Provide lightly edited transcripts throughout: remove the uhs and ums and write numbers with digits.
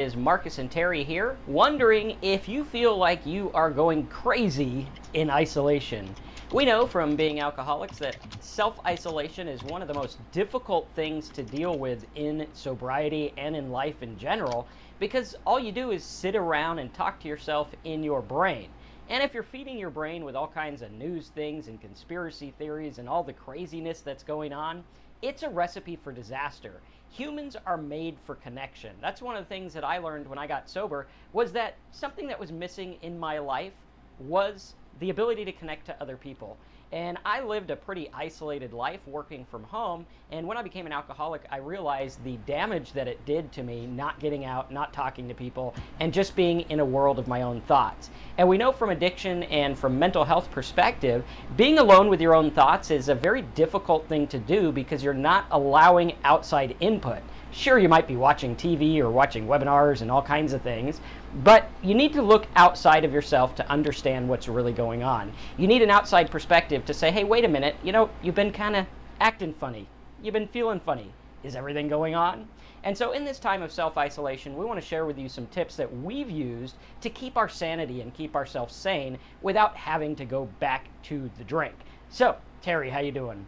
Is Marcus and Terry here, wondering if you feel like you are going crazy in isolation. We know from being alcoholics that self-isolation is one of the most difficult things to deal with in sobriety and in life in general, because all you do is sit around and talk to yourself in your brain. And if you're feeding your brain with all kinds of news things and conspiracy theories and all the craziness that's going on, it's a recipe for disaster. Humans are made for connection. That's one of the things that I learned when I got sober, was that something that was missing in my life was the ability to connect to other people. And I lived a pretty isolated life working from home. And when I became an alcoholic, I realized the damage that it did to me, not getting out, not talking to people, and just being in a world of my own thoughts. And we know from addiction and from mental health perspective, being alone with your own thoughts is a very difficult thing to do because you're not allowing outside input. Sure, you might be watching TV or watching webinars and all kinds of things, but you need to look outside of yourself to understand what's really going on. You need an outside perspective to say, hey, wait a minute, you've been kind of acting funny. You've been feeling funny. Is everything going on? And so in this time of self-isolation, we want to share with you some tips that we've used to keep our sanity and keep ourselves sane without having to go back to the drink. So, Terry, how you doing?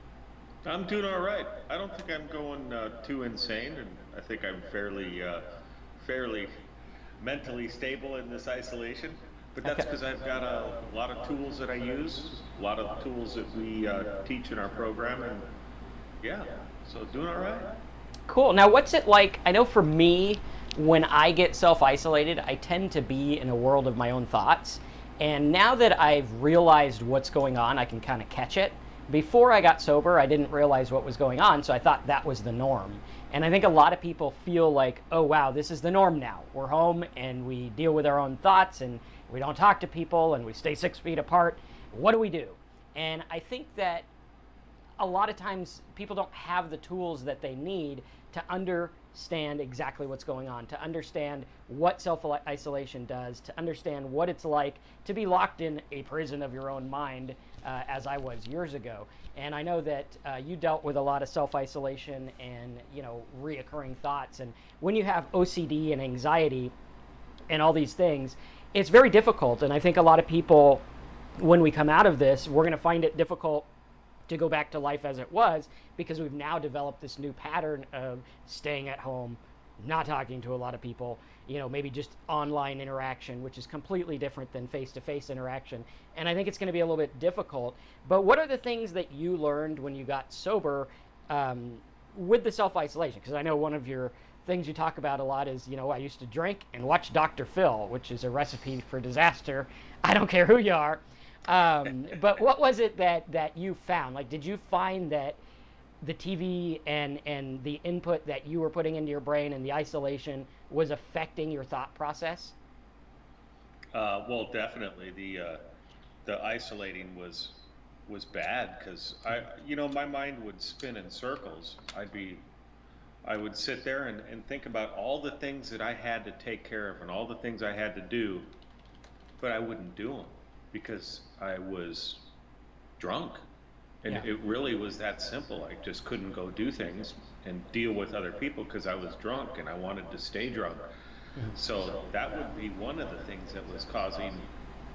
I'm doing all right. I don't think I'm going too insane, and I think I'm fairly mentally stable in this isolation. But that's Okay. because I've got a lot of tools that I use, a lot of tools that we teach in our program, and yeah, so doing all right. Cool. Now, what's it like? I know for me, when I get self-isolated, I tend to be in a world of my own thoughts. And now that I've realized what's going on, I can kind of catch it. Before I got sober, I didn't realize what was going on, so I thought that was the norm. And I think a lot of people feel like, oh, wow, this is the norm now. We're home and we deal with our own thoughts and we don't talk to people and we stay 6 feet apart. What do we do? And I think that a lot of times people don't have the tools that they need to understand exactly what's going on, to understand what self-isolation does, to understand what it's like to be locked in a prison of your own mind, as I was years ago. And I know that you dealt with a lot of self-isolation and reoccurring thoughts. And when you have OCD and anxiety and all these things, it's very difficult. And I think a lot of people, when we come out of this, we're going to find it difficult to go back to life as it was, because we've now developed this new pattern of staying at home, not talking to a lot of people, maybe just online interaction, which is completely different than face-to-face interaction. And I think it's going to be a little bit difficult. But what are the things that you learned when you got sober with the self-isolation? Because I know one of your things you talk about a lot is, I used to drink and watch Dr. Phil, which is a recipe for disaster. I don't care who you are. But what was it that you found? Like, did you find that the TV and the input that you were putting into your brain and the isolation was affecting your thought process? Well, definitely the isolating was bad because my mind would spin in circles. I would sit there and think about all the things that I had to take care of and all the things I had to do, but I wouldn't do them because I was drunk. And Yeah. it really was that simple. I just couldn't go do things and deal with other people because I was drunk and I wanted to stay drunk. So that would be one of the things that was causing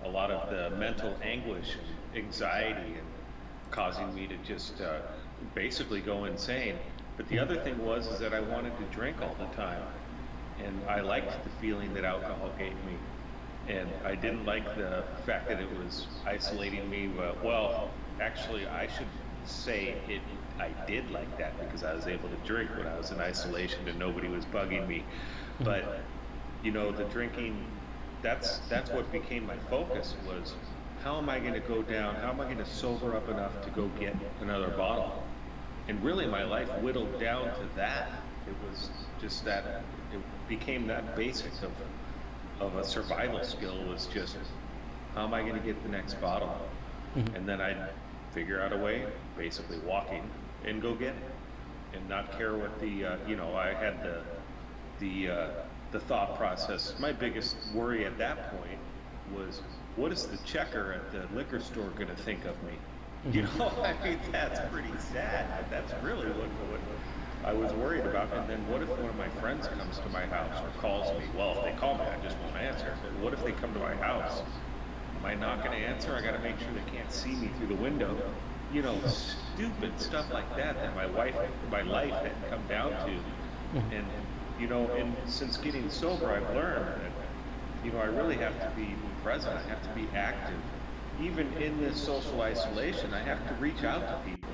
a lot of the mental anguish and anxiety and causing me to just basically go insane. But the other thing was is that I wanted to drink all the time. And I liked the feeling that alcohol gave me. And I didn't like the fact that it was isolating me. Well, actually, I should say I did like that because I was able to drink when I was in isolation and nobody was bugging me. But the drinking, that's what became my focus was how am I going to go down? How am I going to sober up enough to go get another bottle? And really, my life whittled down to that. It was just that it became that basic of a survival skill was just how am I going to get the next bottle, and then I'd figure out a way, basically walking, and go get it, and not care what I had the thought process. My biggest worry at that point was what is the checker at the liquor store going to think of me? I mean that's pretty sad, but that's really what I was worried about. And then what if one of my friends comes to my house or calls me? Well, if they call me, I just won't answer. But what if they come to my house? Am I not going to answer? I got to make sure they can't see me through the window. You know, stupid stuff like that that my life had come down to. And, you know, and since getting sober, I've learned that, you know, I really have to be present. I have to be active. Even in this social isolation, I have to reach out to people.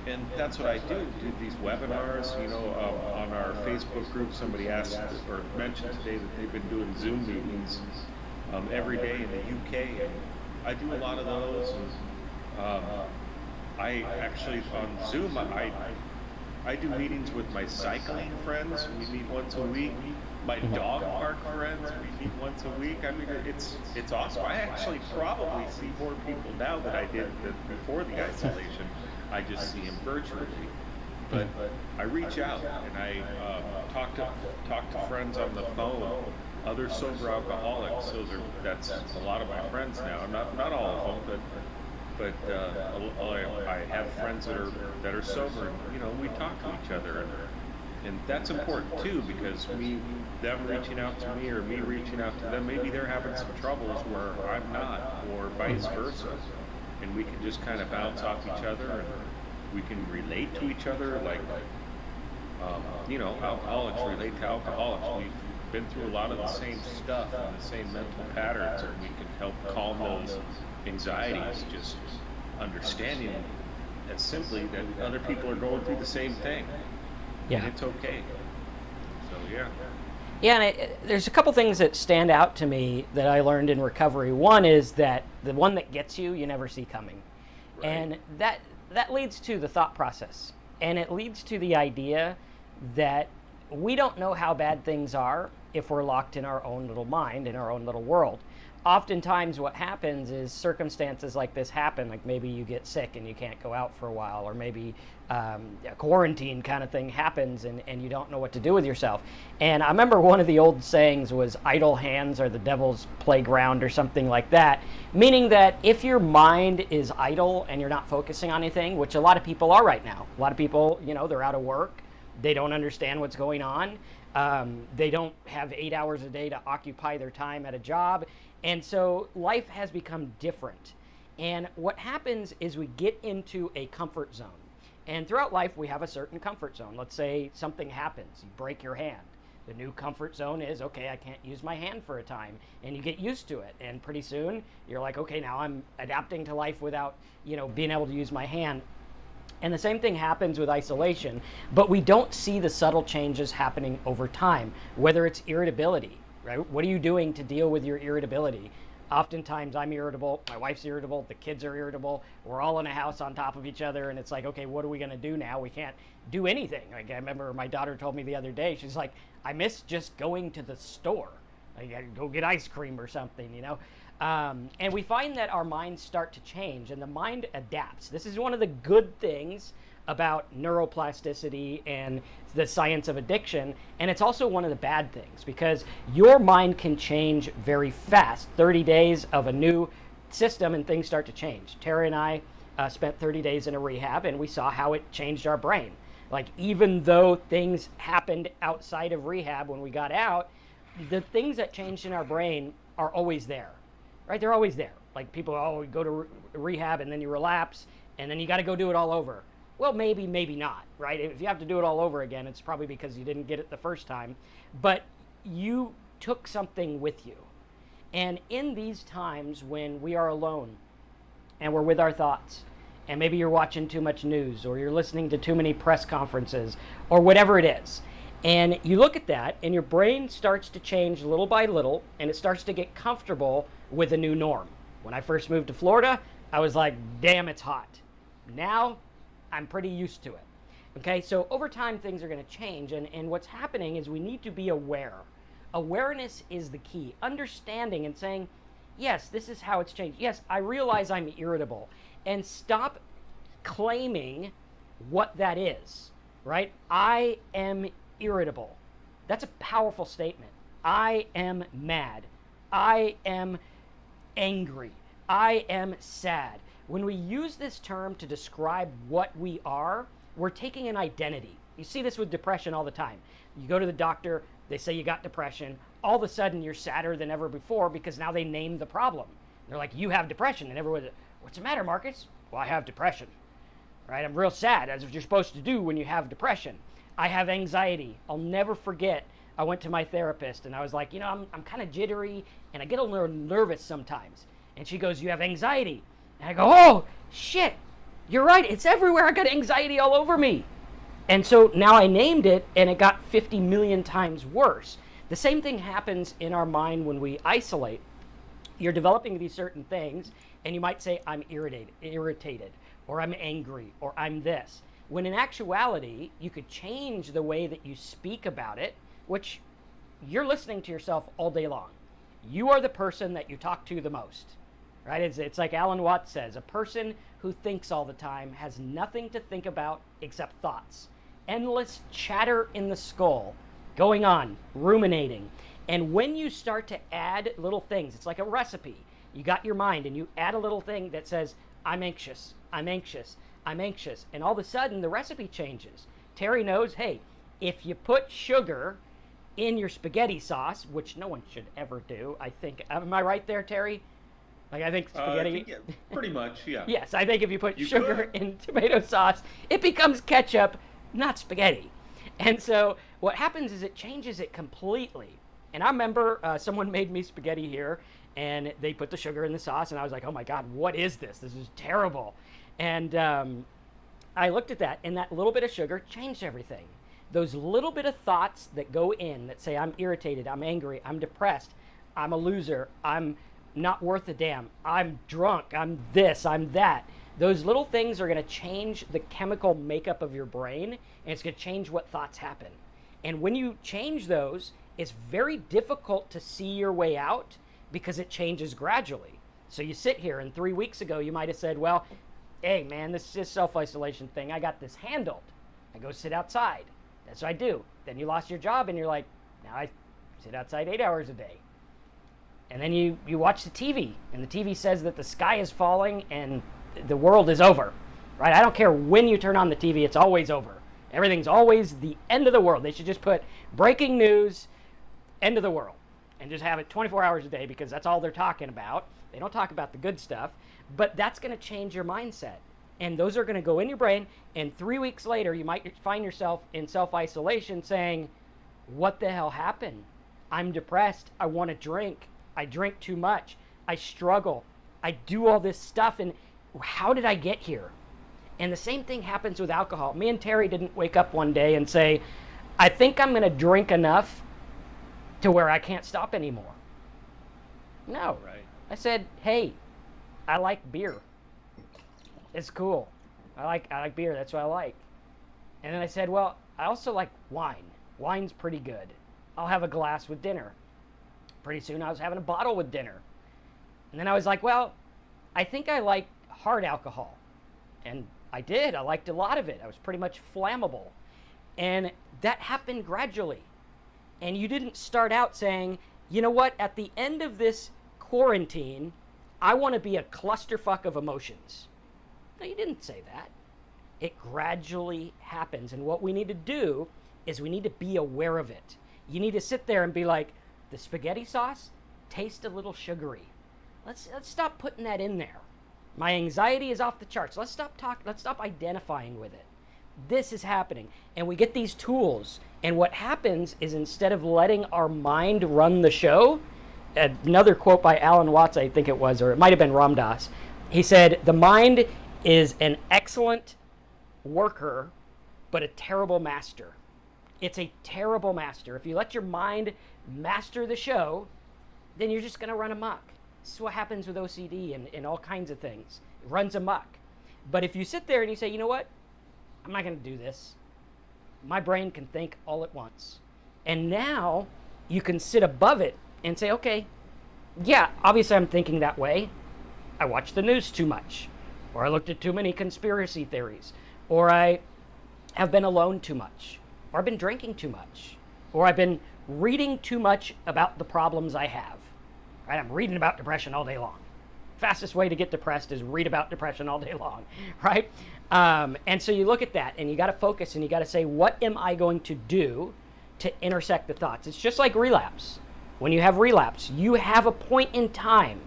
And that's what I do these webinars. You know, on our Facebook group, somebody asked or mentioned today that they've been doing Zoom meetings every day in the UK. And I do a lot of those. And I actually, on Zoom, I do meetings with my cycling friends. We meet once a week. My dog park friends, we meet once a week. I mean, it's awesome. I actually probably see more people now than I did before the isolation. I just see them virtually. But I reach out and I talk to friends on the phone, other sober alcoholics. That's a lot of my friends now. Not all of them, but I have friends that are sober. And, you know, we talk to each other. And that's important too, because them reaching out to me or me reaching out to them, maybe they're having some troubles where I'm not, or vice versa. And we can just kind of bounce off each other, and we can relate to each other. Like, you know, alcoholics relate to alcoholics. We've been through a lot of the same stuff and the same mental patterns, and we can help calm those anxieties, just understanding as simply that other people are going through the same thing. Yeah. And it's okay. So, yeah. Yeah, and there's a couple things that stand out to me that I learned in recovery. One is that the one that gets you, you never see coming. Right. And that leads to the thought process. And it leads to the idea that we don't know how bad things are if we're locked in our own little mind, in our own little world. Oftentimes what happens is circumstances like this happen, like maybe you get sick and you can't go out for a while, or maybe a quarantine kind of thing happens and you don't know what to do with yourself. And I remember one of the old sayings was idle hands are the devil's playground, or something like that, meaning that if your mind is idle and you're not focusing on anything, which a lot of people are right now. A lot of people, you know, they're out of work, they don't understand what's going on, they don't have 8 hours a day to occupy their time at a job. And so life has become different. And what happens is we get into a comfort zone. And throughout life, we have a certain comfort zone. Let's say something happens, you break your hand. The new comfort zone is, okay, I can't use my hand for a time. And you get used to it. And pretty soon, you're like, okay, now I'm adapting to life without, you know, being able to use my hand. And the same thing happens with isolation, but we don't see the subtle changes happening over time, whether it's irritability. Right? What are you doing to deal with your irritability? Oftentimes I'm irritable, my wife's irritable, the kids are irritable, we're all in a house on top of each other, and it's like, okay, what are we going to do now? We can't do anything. Like, I remember my daughter told me the other day, she's like, I miss just going to the store. I got to go get ice cream or something, you know? And we find that our minds start to change, and the mind adapts. This is one of the good things about neuroplasticity and the science of addiction, and it's also one of the bad things, because your mind can change very fast. 30 days of a new system and things start to change. Tara and I spent 30 days in a rehab, and we saw how it changed our brain. Like, even though things happened outside of rehab when we got out, the things that changed in our brain are always there, right? They're always there. Like, people, oh, you go to rehab and then you relapse and then you got to go do it all over. Well, maybe, maybe not, right? If you have to do it all over again, it's probably because you didn't get it the first time. But you took something with you. And in these times when we are alone and we're with our thoughts, and maybe you're watching too much news, or you're listening to too many press conferences, or whatever it is, and you look at that and your brain starts to change little by little, and it starts to get comfortable with a new norm. When I first moved to Florida, I was like, damn, it's hot. Now, I'm pretty used to it. Okay, so over time, things are going to change, and what's happening is we need to be aware. Awareness is the key. Understanding and saying, yes, this is how it's changed. Yes, I realize I'm irritable. And stop claiming what that is, right? I am irritable. That's a powerful statement. I am mad. I am angry. I am sad. When we use this term to describe what we are, we're taking an identity. You see this with depression all the time. You go to the doctor, they say you got depression. All of a sudden, you're sadder than ever before because now they named the problem. They're like, you have depression. And everyone's, what's the matter, Marcus? Well, I have depression. Right? I'm real sad, as what you're supposed to do when you have depression. I have anxiety. I'll never forget. I went to my therapist and I was like, I'm kind of jittery and I get a little nervous sometimes. And she goes, you have anxiety. And I go, oh, shit, you're right. It's everywhere. I got anxiety all over me. And so now I named it and it got 50 million times worse. The same thing happens in our mind when we isolate. You're developing these certain things and you might say, I'm irritated, or I'm angry, or I'm this. When in actuality, you could change the way that you speak about it, which you're listening to yourself all day long. You are the person that you talk to the most, right? It's like Alan Watts says, a person who thinks all the time has nothing to think about except thoughts. Endless chatter in the skull, going on, ruminating. And when you start to add little things, it's like a recipe. You got your mind and you add a little thing that says, I'm anxious, I'm anxious, I'm anxious. And all of a sudden, the recipe changes. Terry knows, hey, if you put sugar in your spaghetti sauce, which no one should ever do, I think. Am I right there, Terry? Like, I think spaghetti... yeah, pretty much, yeah. Yes, I think if you put sugar in tomato sauce, it becomes ketchup, not spaghetti. And so what happens is it changes it completely. And I remember someone made me spaghetti here, and they put the sugar in the sauce, and I was like, oh my God, what is this? This is terrible. And I looked at that, and that little bit of sugar changed everything. Those little bit of thoughts that go in that say, I'm irritated, I'm angry, I'm depressed, I'm a loser, I'm not worth a damn, I'm drunk, I'm this, I'm that. Those little things are going to change the chemical makeup of your brain, and it's going to change what thoughts happen. And when you change those, it's very difficult to see your way out because it changes gradually. So you sit here, and 3 weeks ago, you might have said, well, hey, man, this is a self-isolation thing. I got this handled. I go sit outside. That's what I do. Then you lost your job, and you're like, now I sit outside 8 hours a day. And then you watch the TV, and the TV says that the sky is falling and the world is over, right? I don't care when you turn on the TV, it's always over. Everything's always the end of the world. They should just put breaking news, end of the world, and just have it 24 hours a day because that's all they're talking about. They don't talk about the good stuff, but that's going to change your mindset. And those are going to go in your brain, and 3 weeks later, you might find yourself in self-isolation saying, what the hell happened? I'm depressed. I want to drink. I drink too much. I struggle. I do all this stuff, and how did I get here? And the same thing happens with alcohol. Me and Terry didn't wake up one day and say, I think I'm going to drink enough to where I can't stop anymore. No. Right. I said, hey, I like beer. It's cool. I like beer. That's what I like. And then I said, well, I also like wine. Wine's pretty good. I'll have a glass with dinner. Pretty soon I was having a bottle with dinner. And then I was like, well, I think I like hard alcohol. And I did. I liked a lot of it. I was pretty much flammable. And that happened gradually. And you didn't start out saying, you know what, at the end of this quarantine, I want to be a clusterfuck of emotions. No, you didn't say that. It gradually happens. And what we need to do is we need to be aware of it. You need to sit there and be like, the spaghetti sauce tastes a little sugary. Let's stop putting that in there. My anxiety is off the charts. Let's stop identifying with it. This is happening. And we get these tools. And what happens is instead of letting our mind run the show, another quote by Alan Watts, I think it was, or it might have been Ram Dass. He said, the mind is an excellent worker, but a terrible master. It's a terrible master. If you let your mind master the show, then you're just going to run amok. This is what happens with OCD and all kinds of things. It runs amok. But if you sit there and you say, you know what? I'm not going to do this. My brain can think all at once. And now you can sit above it and say, okay, yeah, obviously I'm thinking that way. I watched the news too much. Or I looked at too many conspiracy theories. Or I have been alone too much. Or I've been drinking too much. Or I've been reading too much about the problems I have. Right? I'm reading about depression all day long. fastest way to get depressed is read about depression all day long, right? And so you look at that and you got to focus and you got to say, what am I going to do to intersect the thoughts? It's just like relapse. When you have relapse, you have a point in time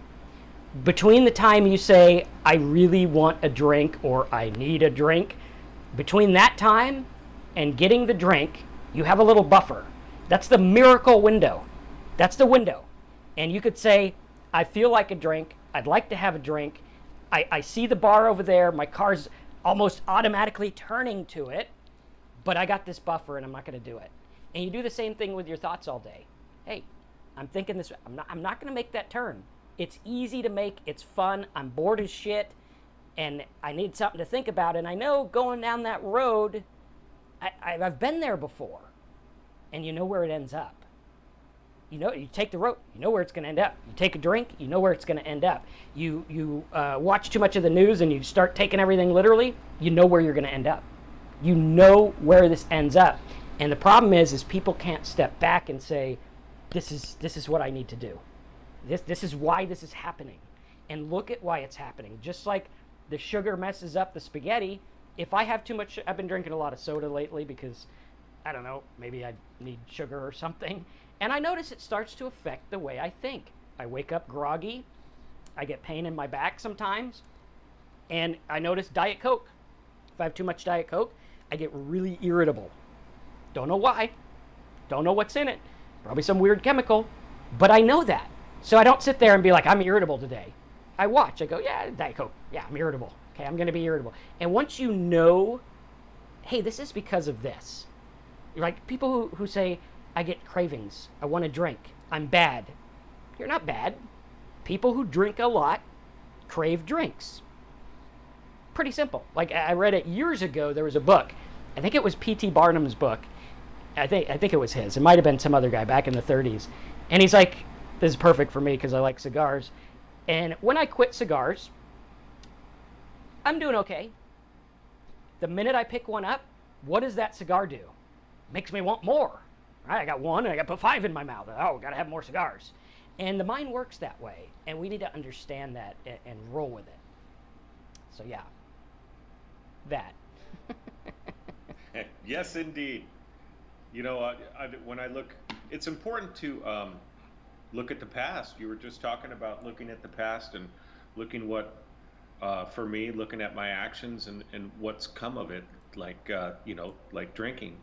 between the time you say, I really want a drink or I need a drink, between that time and getting the drink, you have a little buffer. That's the miracle window. That's the window. And you could say, I feel like a drink. I'd like to have a drink. I see the bar over there. My car's almost automatically turning to it, but I got this buffer and I'm not going to do it. And you do the same thing with your thoughts all day. Hey, I'm thinking this. I'm not going to make that turn. It's easy to make. It's fun. I'm bored as shit, and I need something to think about. And I know going down that road, I've been there before, and you know where it ends up. You know, you take the road, you know where it's going to end up. You take a drink, you know where it's going to end up. You watch too much of the news and you start taking everything literally, you know where you're going to end up. You know where this ends up. And the problem is people can't step back and say, this is what I need to do. This is why this is happening. And look at why it's happening. Just like the sugar messes up the spaghetti, if I have too much, I've been drinking a lot of soda lately because, I don't know, maybe I need sugar or something. And I notice it starts to affect the way I think. I wake up groggy. I get pain in my back sometimes. And I notice Diet Coke. If I have too much Diet Coke, I get really irritable. Don't know why. Don't know what's in it. Probably some weird chemical. But I know that. So I don't sit there and be like, I'm irritable today. I watch. I go, yeah, Diet Coke. Yeah, I'm irritable. Okay, I'm going to be irritable. And once you know, hey, this is because of this. Like people who say, I get cravings. I want to drink. I'm bad. You're not bad. People who drink a lot crave drinks. Pretty simple. Like I read it years ago. There was a book. I think it was P.T. Barnum's book. I think it was his. It might have been some other guy back in the 30s. And he's like, this is perfect for me because I like cigars. And when I quit cigars, I'm doing okay. The minute I pick one up, what does that cigar do? Makes me want more. Right, I got one and I got to put 5 in my mouth. Oh, got to have more cigars. And the mind works that way. And we need to understand that and roll with it. So yeah, that. Yes, indeed. You know, when I look, it's important to look at the past. You were just talking about looking at the past and looking for me, looking at my actions and what's come of it, like, like drinking.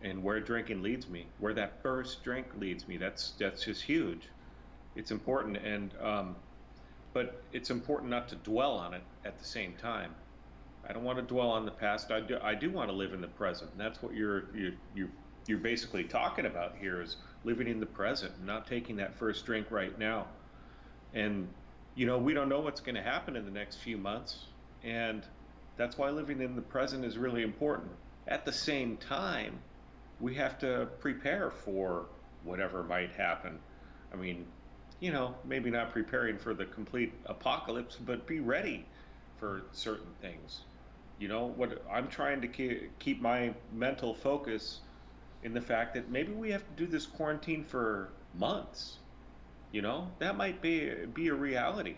And where drinking leads me, where that first drink leads me, that's just huge. It's important, but it's important not to dwell on it at the same time. I don't want to dwell on the past. I do want to live in the present. And that's what you're basically talking about here is living in the present, not taking that first drink right now. And we don't know what's going to happen in the next few months, and that's why living in the present is really important. At the same time, we have to prepare for whatever might happen. I mean, maybe not preparing for the complete apocalypse, but be ready for certain things. What I'm trying to keep my mental focus in the fact that maybe we have to do this quarantine for months. That might be a reality.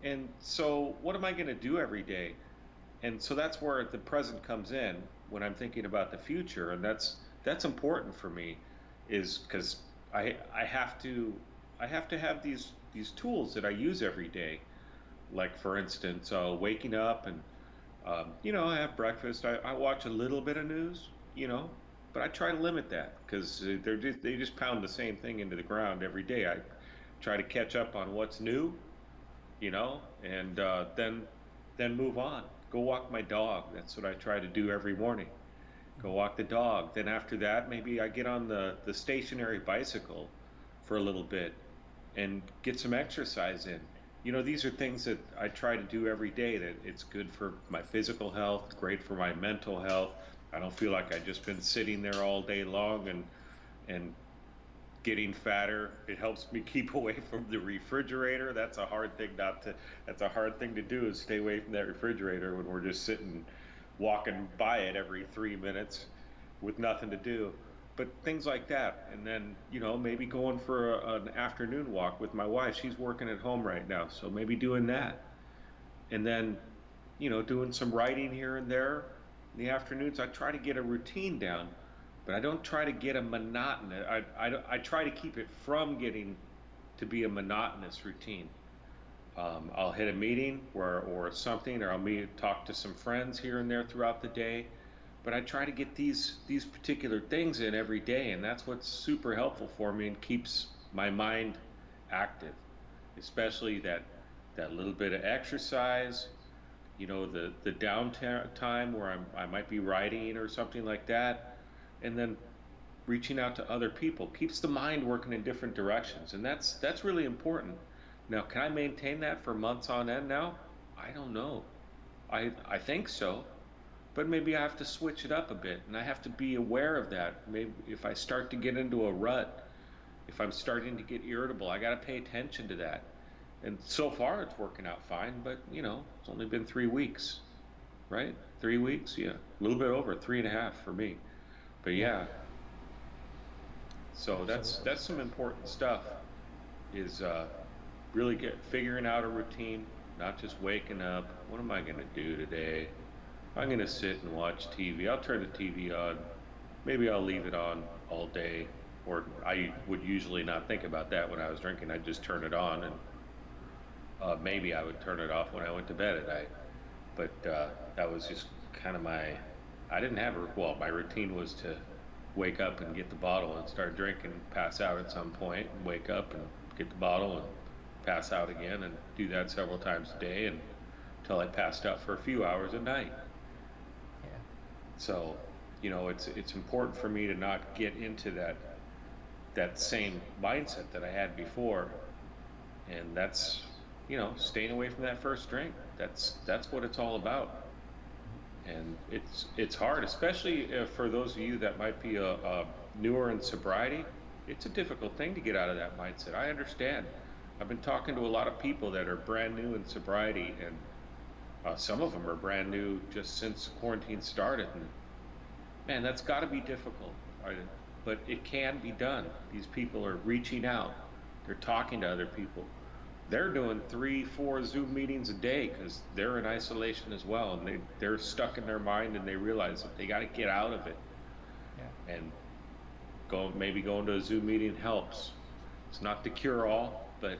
And so what am I going to do every day? And so that's where the present comes in when I'm thinking about the future, and that's important for me, is because I have to have these tools that I use every day. Like for instance, waking up and I have breakfast. I watch a little bit of news, but I try to limit that because they just pound the same thing into the ground every day. I try to catch up on what's new, and then move on. Go walk my dog. That's what I try to do every morning. Go walk the dog. Then after that, maybe I get on the stationary bicycle for a little bit and get some exercise in. These are things that I try to do every day, that it's good for my physical health, great for my mental health. I don't feel like I've just been sitting there all day long and getting fatter. It helps me keep away from the refrigerator. That's a hard thing to do, is stay away from that refrigerator when we're just sitting walking by it every 3 minutes with nothing to do. but things like that. And then, maybe going for an afternoon walk with my wife. She's working at home right now, so maybe doing that. And then, doing some writing here and there in the afternoons. I try to get a routine down, but I don't try to get a monotonous. I try to keep it from getting to be a monotonous routine. I'll hit a meeting or something, or I'll talk to some friends here and there throughout the day. But I try to get these particular things in every day, and that's what's super helpful for me and keeps my mind active, especially that little bit of exercise. The downtime where I might be writing or something like that, and then reaching out to other people keeps the mind working in different directions, and that's really important. Now, can I maintain that for months on end now? I don't know. I think so, but maybe I have to switch it up a bit, and I have to be aware of that. Maybe if I start to get into a rut, if I'm starting to get irritable, I got to pay attention to that. And so far, it's working out fine, but it's only been 3 weeks, right? 3 weeks, yeah, a little bit over 3.5 for me. But yeah, so Absolutely. that's some important stuff. Is really figuring out a routine, not just waking up. What am I going to do today? I'm going to sit and watch TV. I'll turn the TV on. Maybe I'll leave it on all day. Or I would usually not think about that when I was drinking. I'd just turn it on, and maybe I would turn it off when I went to bed at night. But that was just kind of I didn't have well, my routine was to wake up and get the bottle and start drinking, pass out at some point, and wake up and get the bottle and pass out again, and do that several times a day, and until I passed out for a few hours a night. Yeah. So, it's important for me to not get into that same mindset that I had before, and that's staying away from that first drink. That's what it's all about. And it's hard, especially for those of you that might be newer in sobriety. It's a difficult thing to get out of that mindset. I understand. I've been talking to a lot of people that are brand new in sobriety, and some of them are brand new just since quarantine started. And man, that's got to be difficult. Right? But it can be done. These people are reaching out. They're talking to other people. They're doing 3, 4 Zoom meetings a day because they're in isolation as well, and they're stuck in their mind, and they realize that they got to get out of it. Yeah. And maybe going to a Zoom meeting helps. It's not the cure all, but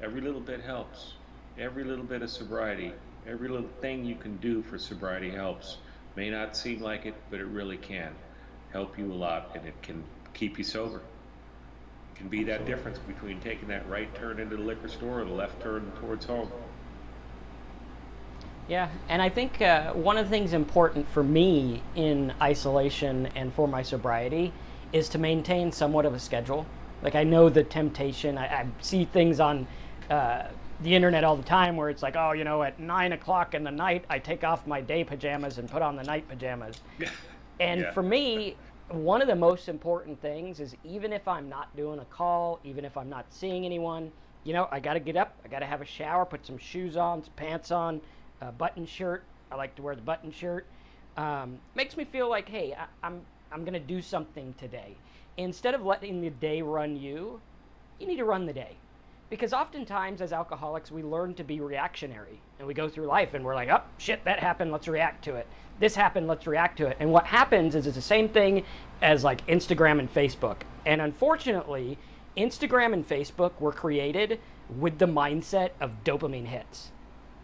every little bit helps. Every little bit of sobriety, every little thing you can do for sobriety helps. May not seem like it, but it really can help you a lot, and it can keep you sober. It can be that Absolutely. difference between taking that right turn into the liquor store or the left turn towards home. Yeah, and I think one of the things important for me in isolation and for my sobriety is to maintain somewhat of a schedule. Like, I know the temptation. I see things on the internet all the time where it's like, oh, at 9 o'clock in the night, I take off my day pajamas and put on the night pajamas. And Yeah. for me, one of the most important things is, even if I'm not doing a call, even if I'm not seeing anyone, I got to get up, I got to have a shower, put some shoes on, some pants on, a button shirt. I like to wear the button shirt. Makes me feel like, hey, I'm going to do something today. Instead of letting the day run you, you need to run the day. Because oftentimes as alcoholics, we learn to be reactionary, and we go through life and we're like, oh, shit, that happened, let's react to it. This happened, let's react to it. And what happens is it's the same thing as like Instagram and Facebook. And unfortunately, Instagram and Facebook were created with the mindset of dopamine hits,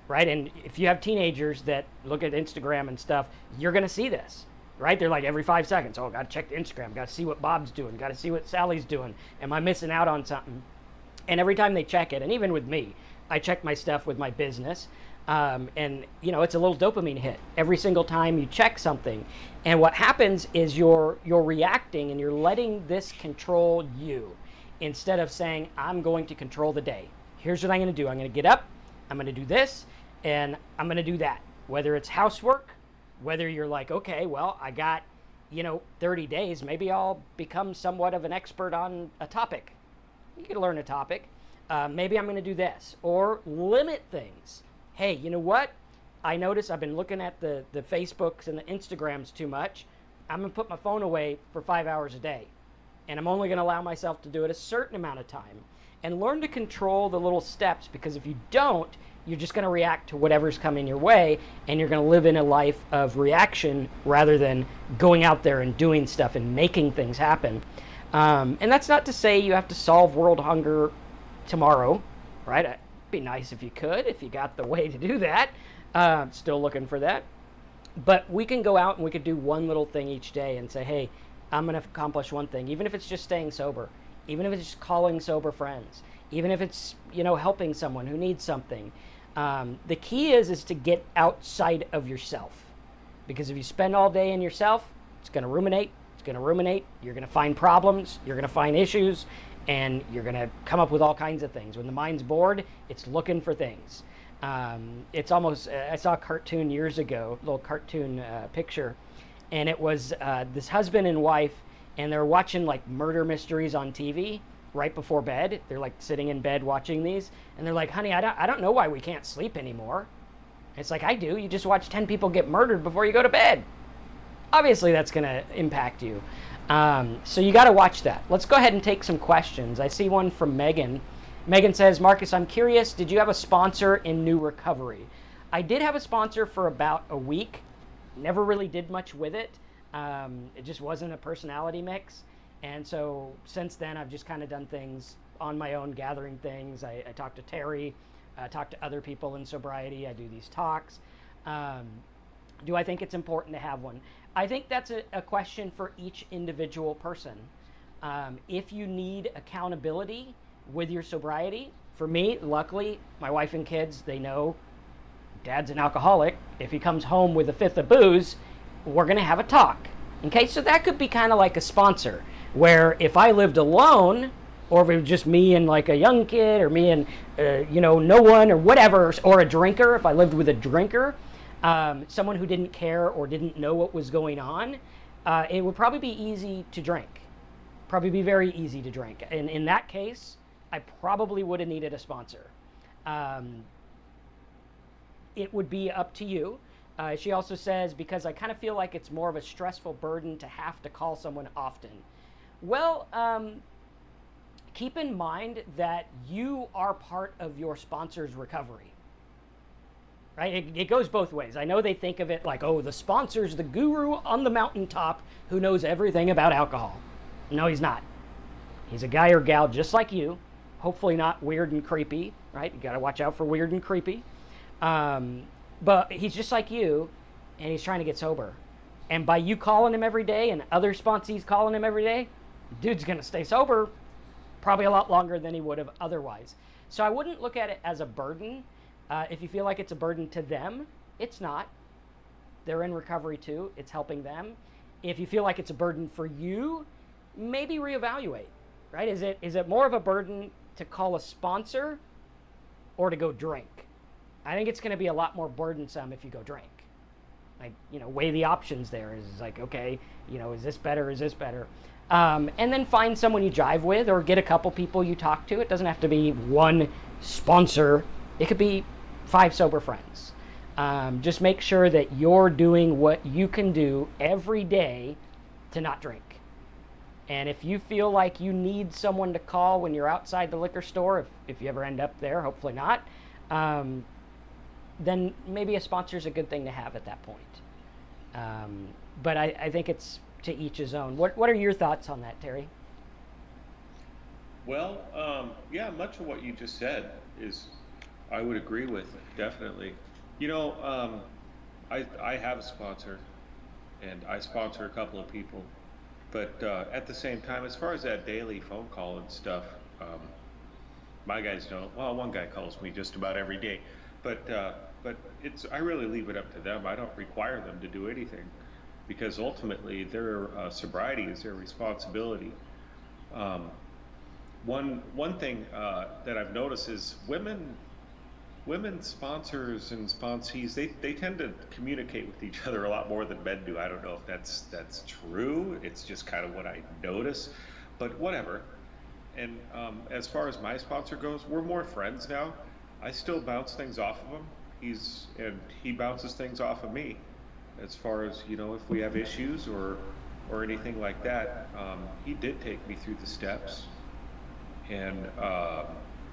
right? And if you have teenagers that look at Instagram and stuff, you're going to see this, right? They're like every 5 seconds, oh, got to check the Instagram, got to see what Bob's doing, got to see what Sally's doing. Am I missing out on something? And every time they check it, and even with me, I check my stuff with my business, and it's a little dopamine hit every single time you check something. And what happens is you're reacting, and you're letting this control you, instead of saying, I'm going to control the day. Here's what I'm going to do. I'm going to get up, I'm going to do this, and I'm going to do that. Whether it's housework, whether you're like, okay, well, I got 30 days, maybe I'll become somewhat of an expert on a topic. You can learn a topic. Maybe I'm going to do this, or limit things. Hey, you know what? I notice I've been looking at the Facebooks and the Instagrams too much. I'm going to put my phone away for 5 hours a day. And I'm only going to allow myself to do it a certain amount of time. And learn to control the little steps, because if you don't, you're just going to react to whatever's coming your way, and you're going to live in a life of reaction rather than going out there and doing stuff and making things happen. And that's not to say you have to solve world hunger tomorrow, right? It'd be nice if you could, if you got the way to do that. Still looking for that. But we can go out and we could do one little thing each day and say, hey, I'm going to accomplish one thing, even if it's just staying sober, even if it's just calling sober friends, even if it's, helping someone who needs something. The key is to get outside of yourself, because if you spend all day in yourself, it's going to ruminate. You're going to find problems. You're going to find issues, and you're going to come up with all kinds of things. When the mind's bored, it's looking for things. It's almost, I saw a cartoon years ago, a little cartoon picture, and it was this husband and wife, and they're watching like murder mysteries on TV right before bed. They're like sitting in bed watching these, and they're like, honey, I don't know why we can't sleep anymore. It's like, I do. You just watch 10 people get murdered before you go to bed. Obviously, that's going to impact you. So you got to watch that. Let's go ahead and take some questions. I see one from Megan. Megan says, Marcus, I'm curious, did you have a sponsor in New Recovery? I did have a sponsor for about a week. Never really did much with it. It just wasn't a personality mix. And so since then, I've just kind of done things on my own, gathering things. I talk to Terry, talk to other people in sobriety. I do these talks. Do I think it's important to have one? I think that's a question for each individual person. If you need accountability with your sobriety, for me, luckily, my wife and kids, they know Dad's an alcoholic. If he comes home with a fifth of booze, we're going to have a talk. Okay, so that could be kind of like a sponsor, where if I lived alone, or if it was just me and like a young kid, or me and, no one or whatever, or a drinker, if I lived with a drinker, someone who didn't care or didn't know what was going on, it would probably be easy to drink. Probably be very easy to drink. And in that case, I probably would have needed a sponsor. It would be up to you. She also says, because I kind of feel like it's more of a stressful burden to have to call someone often. Well, keep in mind that you are part of your sponsor's recovery. Right? It goes both ways. I know they think of it like, oh, the sponsor's the guru on the mountaintop who knows everything about alcohol. No, he's not. He's a guy or gal just like you, hopefully not weird and creepy, right? You got to watch out for weird and creepy. But he's just like you, and he's trying to get sober. And by you calling him every day and other sponsees calling him every day, dude's going to stay sober probably a lot longer than he would have otherwise. So I wouldn't look at it as a burden. If you feel like it's a burden to them, it's not. They're in recovery too. It's helping them. If you feel like it's a burden for you, maybe reevaluate, right? Is it more of a burden to call a sponsor or to go drink? I think it's going to be a lot more burdensome if you go drink. Like, weigh the options there. Is like, okay, is this better? Is this better? And then find someone you jive with, or get a couple people you talk to. It doesn't have to be one sponsor. It could be 5 sober friends. Just make sure that you're doing what you can do every day to not drink. And if you feel like you need someone to call when you're outside the liquor store, if you ever end up there, hopefully not, then maybe a sponsor is a good thing to have at that point. But I think it's to each his own. What are your thoughts on that, Terry? Well, yeah, much of what you just said is I would agree with, definitely. I have a sponsor, and I sponsor a couple of people. But at the same time, as far as that daily phone call and stuff, my guys don't. Well, one guy calls me just about every day, but I really leave it up to them. I don't require them to do anything, because ultimately their sobriety is their responsibility. One thing that I've noticed is women sponsors and sponsees, they tend to communicate with each other a lot more than men do. I don't know if that's true. It's just kind of what I notice, but whatever. And as far as my sponsor goes, we're more friends now. I still bounce things off of him. He bounces things off of me. as far as, if we have issues or anything like that. He did take me through the steps, and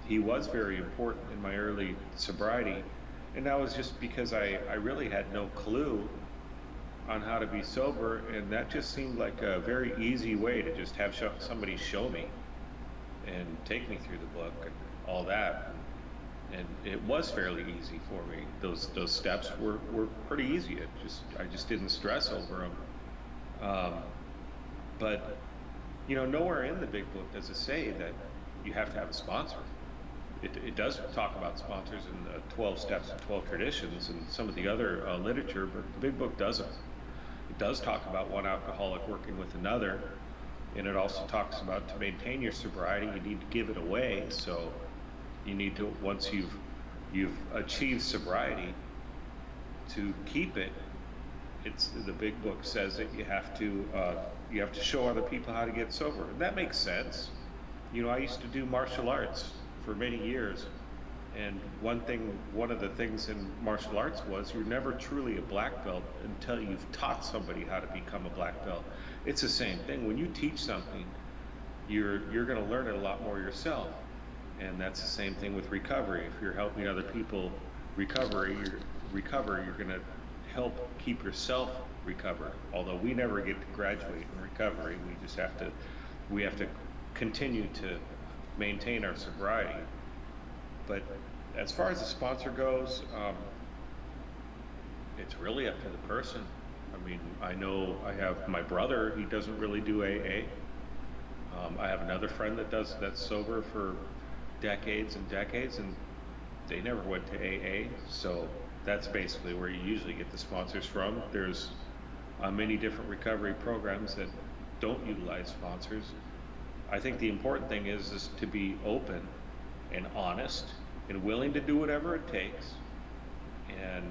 he was very important in my early sobriety. And that was just because I really had no clue on how to be sober, and that just seemed like a very easy way to just have somebody show me and take me through the book and all that. And it was fairly easy for me. Those steps were pretty easy. I just didn't stress over them. Um, but nowhere in the big book does it say that you have to have a sponsor. It does talk about sponsors in the 12 steps and 12 traditions and some of the other literature, but the big book doesn't. It does talk about one alcoholic working with another, and it also talks about, to maintain your sobriety, you need to give it away. So you need to, once you've achieved sobriety, to keep it. It's the big book says that you have to show other people how to get sober. And that makes sense. I used to do martial arts for many years, and one of the things in martial arts was you're never truly a black belt until you've taught somebody how to become a black belt. It's the same thing. When you teach something, you're going to learn it a lot more yourself. And that's the same thing with recovery. If you're helping other people recover, you're going to help keep yourself recovered. Although we never get to graduate in recovery, we have to continue to maintain our sobriety. But as far as the sponsor goes, it's really up to the person. I mean, I know I have my brother, he doesn't really do AA. I have another friend that's sober for decades and decades, and they never went to AA. So that's basically where you usually get the sponsors from. There's many different recovery programs that don't utilize sponsors. I think the important thing is to be open and honest and willing to do whatever it takes and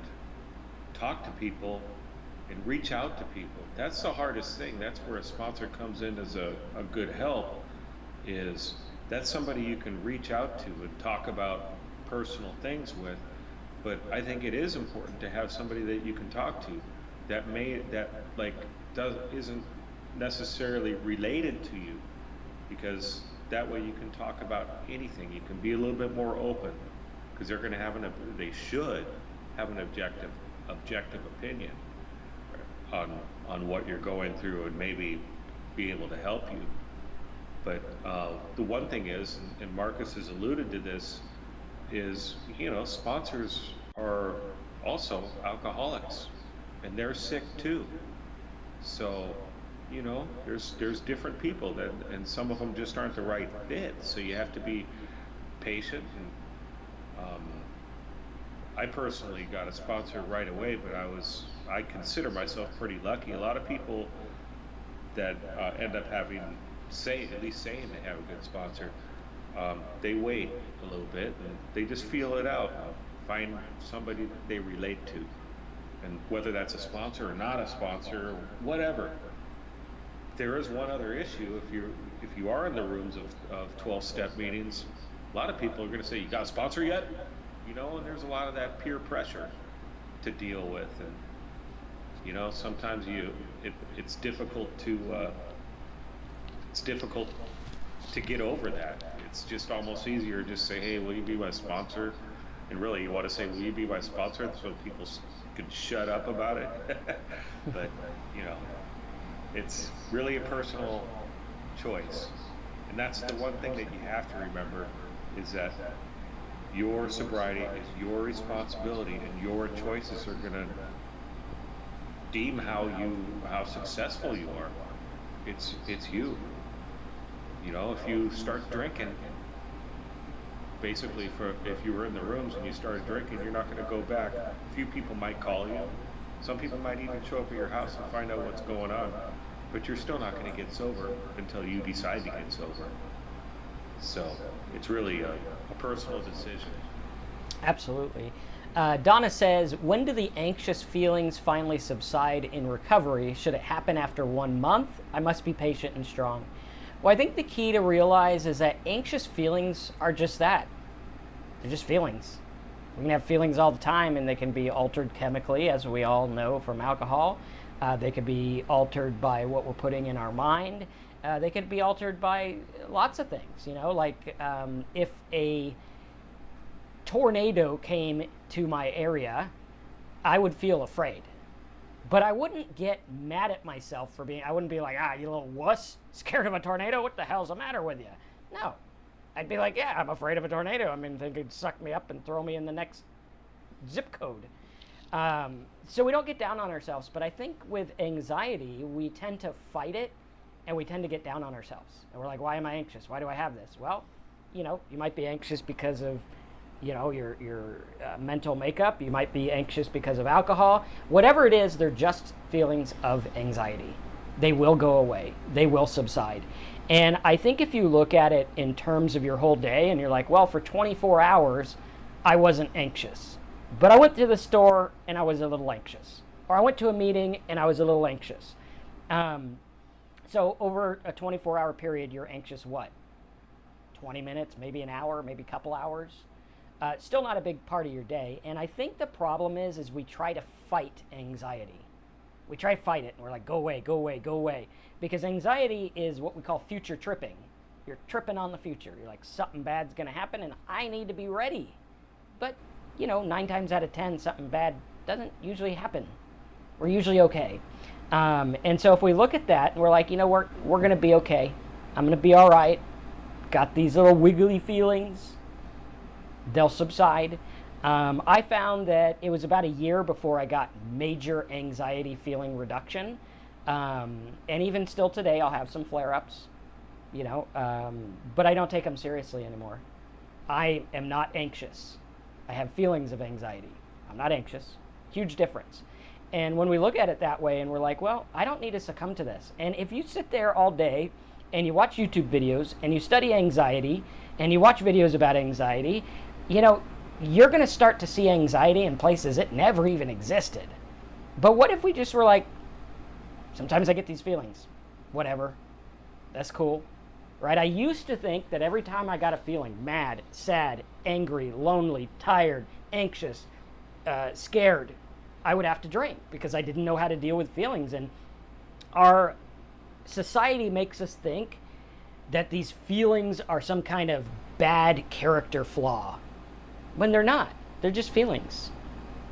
talk to people and reach out to people. That's the hardest thing. That's where a sponsor comes in as a good help, is that's somebody you can reach out to and talk about personal things with. But I think it is important to have somebody that you can talk to that isn't necessarily related to you, because that way you can talk about anything. You can be a little bit more open, because they're going to they should have an objective opinion on what you're going through and maybe be able to help you. But the one thing is, and Marcus has alluded to this, is sponsors are also alcoholics, and they're sick too. So there's different people and some of them just aren't the right fit. So you have to be patient. And I personally got a sponsor right away, but I consider myself pretty lucky. A lot of people that end up having saying they have a good sponsor, they wait a little bit and they just feel it out, find somebody that they relate to, and whether that's a sponsor or not a sponsor, or whatever. There is one other issue. If you are in the rooms of 12-step meetings, a lot of people are going to say, "You got a sponsor yet?" And there's a lot of that peer pressure to deal with, and sometimes it's difficult to get over that. It's just almost easier to just say, "Hey, will you be my sponsor?" And really, you want to say, "Will you be my sponsor?" so people can shut up about it. But it's really a personal choice, and that's the one thing that you have to remember, is that your sobriety is your responsibility, and your choices are going to deem how successful you are. It's you. If you start drinking, basically, if you were in the rooms and you started drinking, you're not going to go back. A few people might call you. Some people might even show up at your house and find out what's going on. But you're still not going to get sober until you decide to get sober. So it's really a personal decision. Absolutely. Donna says, when do the anxious feelings finally subside in recovery? Should it happen after 1 month? I must be patient and strong. Well, I think the key to realize is that anxious feelings are just that. They're just feelings. We can have feelings all the time, and they can be altered chemically, as we all know from alcohol. They could be altered by what we're putting in our mind. They could be altered by lots of things, like if a tornado came to my area, I would feel afraid. But I wouldn't get mad at myself for I wouldn't be like, you little wuss, scared of a tornado? What the hell's the matter with you? No. I'd be like, yeah, I'm afraid of a tornado. I mean, they could suck me up and throw me in the next zip code. So we don't get down on ourselves. But I think with anxiety, we tend to fight it, and we tend to get down on ourselves. And we're like, why am I anxious? Why do I have this? Well, you might be anxious because of your mental makeup. You might be anxious because of alcohol. Whatever it is, they're just feelings of anxiety. They will go away. They will subside. And I think if you look at it in terms of your whole day and you're like, well, for 24 hours, I wasn't anxious. But I went to the store and I was a little anxious. Or I went to a meeting and I was a little anxious. So over a 24-hour period, you're anxious what? 20 minutes, maybe an hour, maybe a couple hours. Still not a big part of your day. And I think the problem is we try to fight anxiety. We try to fight it, and we're like, go away, go away, go away. Because anxiety is what we call future tripping. You're tripping on the future. You're like, something bad's going to happen, and I need to be ready. But, 9 times out of 10, something bad doesn't usually happen. We're usually okay. And so if we look at that, and we're like, we're going to be okay. I'm going to be all right. Got these little wiggly feelings. They'll subside. I found that it was about a year before I got major anxiety feeling reduction. And even still today, I'll have some flare-ups, but I don't take them seriously anymore. I am not anxious. I have feelings of anxiety. I'm not anxious. Huge difference. And when we look at it that way and we're like, well, I don't need to succumb to this. And if you sit there all day and you watch YouTube videos and you study anxiety and you watch videos about anxiety, you're going to start to see anxiety in places it never even existed. But what if we just were like, sometimes I get these feelings. Whatever. That's cool. Right? I used to think that every time I got a feeling, mad, sad, angry, lonely, tired, anxious, scared, I would have to drink because I didn't know how to deal with feelings. And our society makes us think that these feelings are some kind of bad character flaw, when they're not. They're just feelings,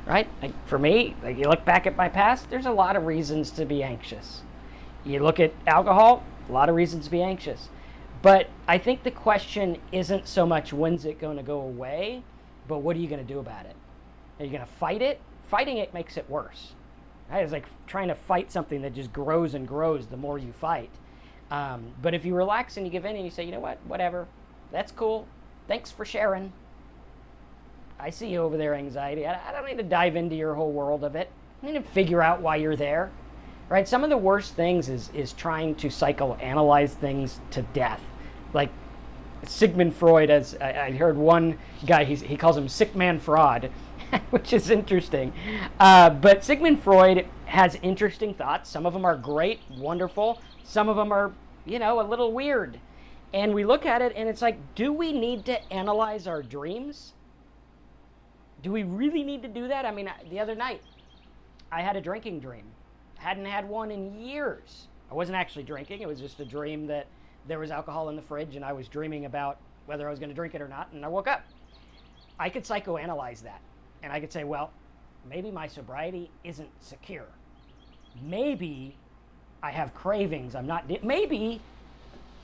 right? Like for me, you look back at my past, there's a lot of reasons to be anxious. You look at alcohol, a lot of reasons to be anxious. But I think the question isn't so much when's it going to go away, but what are you going to do about it? Are you going to fight it? Fighting it makes it worse. Right? It's like trying to fight something that just grows and grows the more you fight. But if you relax and you give in and you say, you know what, whatever, that's cool. Thanks for sharing. I see you over there, anxiety. I don't need to dive into your whole world of it. I need to figure out why you're there. Right? Some of the worst things is trying to psychoanalyze things to death. Like Sigmund Freud, as I heard one guy, he calls him sick man fraud, which is interesting. But Sigmund Freud has interesting thoughts. Some of them are great, wonderful. Some of them are, a little weird. And we look at it and it's like, do we need to analyze our dreams? Do we really need to do that? I mean, the other night, I had a drinking dream. Hadn't had one in years. I wasn't actually drinking. It was just a dream that there was alcohol in the fridge and I was dreaming about whether I was going to drink it or not, and I woke up. I could psychoanalyze that. And I could say, well, maybe my sobriety isn't secure. Maybe I have cravings. Maybe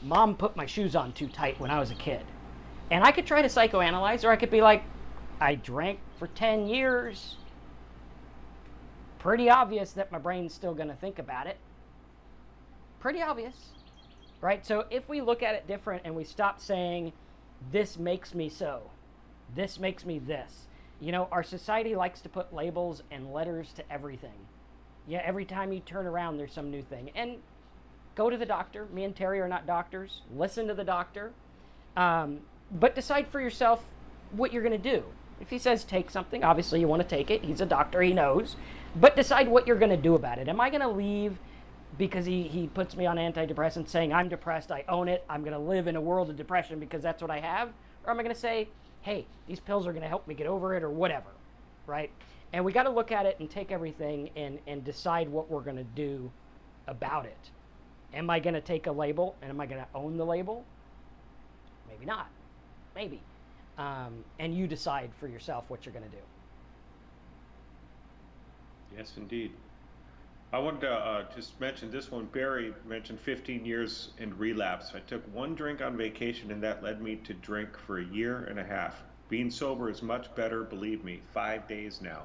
mom put my shoes on too tight when I was a kid. And I could try to psychoanalyze, or I could be like, I drank for 10 years. Pretty obvious that my brain's still going to think about it. Pretty obvious, right? So if we look at it different and we stop saying, this makes me so, this makes me this. Our society likes to put labels and letters to everything. Yeah, every time you turn around, there's some new thing. And go to the doctor. Me and Terry are not doctors. Listen to the doctor. But decide for yourself what you're going to do. If he says take something, obviously you want to take it. He's a doctor, he knows. But decide what you're going to do about it. Am I going to leave because he puts me on antidepressants saying I'm depressed, I own it, I'm going to live in a world of depression because that's what I have? Or am I going to say, hey, these pills are going to help me get over it or whatever, right? And we got to look at it and take everything and decide what we're going to do about it. Am I going to take a label and am I going to own the label? Maybe not. Maybe. And you decide for yourself what you're going to do. Yes, indeed. I wanted to just mention this one. Barry mentioned 15 years in relapse. I took one drink on vacation, and that led me to drink for a year and a half. Being sober is much better, believe me. 5 days now.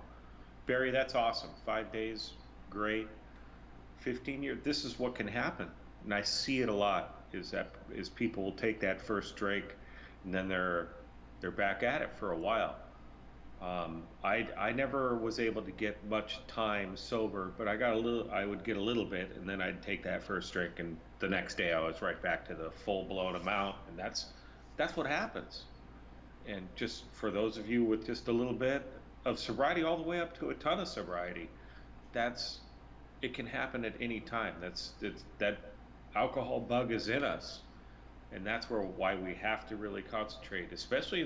Barry, that's awesome. 5 days, great. 15 years. This is what can happen, and I see it a lot. Is people will take that first drink, and then they're back at it for a while. I never was able to get much time sober, but I would get a little bit, and then I'd take that first drink, and the next day I was right back to the full blown amount, and that's what happens. And just for those of you with just a little bit of sobriety, all the way up to a ton of sobriety, that's it can happen at any time. That alcohol bug is in us, and that's why we have to really concentrate, especially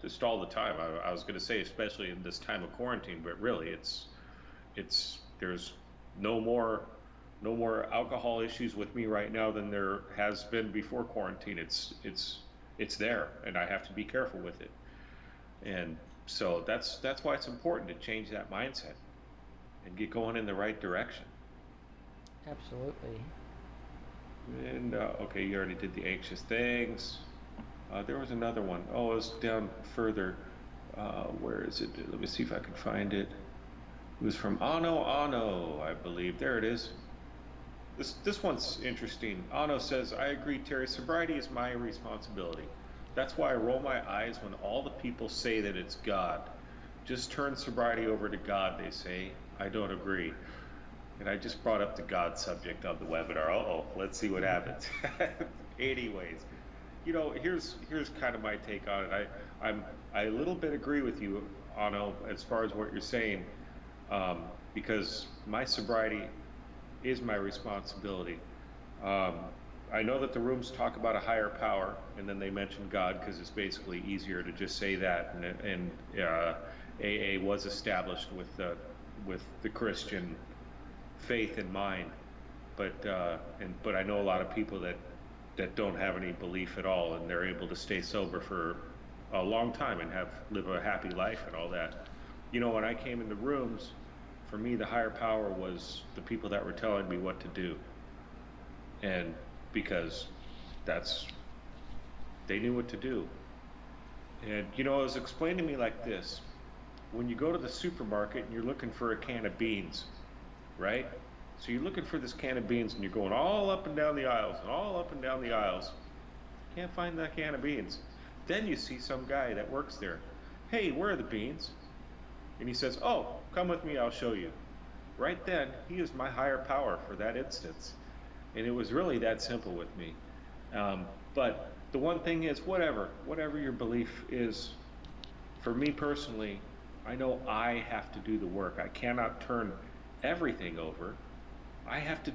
just all the time. I was going to say especially in this time of quarantine, but really it's there's no more alcohol issues with me right now than there has been before quarantine. It's there, and I have to be careful with it. And so that's why it's important to change that mindset and get going in the right direction. Absolutely. And okay, you already did the anxious things. There was another one. Oh, it was down further. Where is it? Let me see if I can find it. It was from Ano, I believe. There it is. This one's interesting. Ano says, I agree, Terry. Sobriety is my responsibility. That's why I roll my eyes when all the people say that it's God. Just turn sobriety over to God, they say. I don't agree. And I just brought up the God subject of the webinar. Let's see what happens. Anyways, here's kind of my take on it. I a little bit agree with you, Ano, as far as what you're saying, because my sobriety is my responsibility. I know that the rooms talk about a higher power, and then they mention God because it's basically easier to just say that. And AA was established with the Christian faith in mind, but I know a lot of people that don't have any belief at all, and they're able to stay sober for a long time and live a happy life and all that. When I came in the rooms, for me the higher power was the people that were telling me what to do, and because they knew what to do. And it was explained to me like this: when you go to the supermarket and you're looking for a can of beans, right? So you're looking for this can of beans and you're going all up and down the aisles and all up and down the aisles. Can't find that can of beans. Then you see some guy that works there. Hey, where are the beans? And he says, oh, come with me, I'll show you. Right then, he is my higher power for that instance. And it was really that simple with me. But the one thing is, whatever your belief is, for me personally, I know I have to do the work. I cannot turn everything over. I have to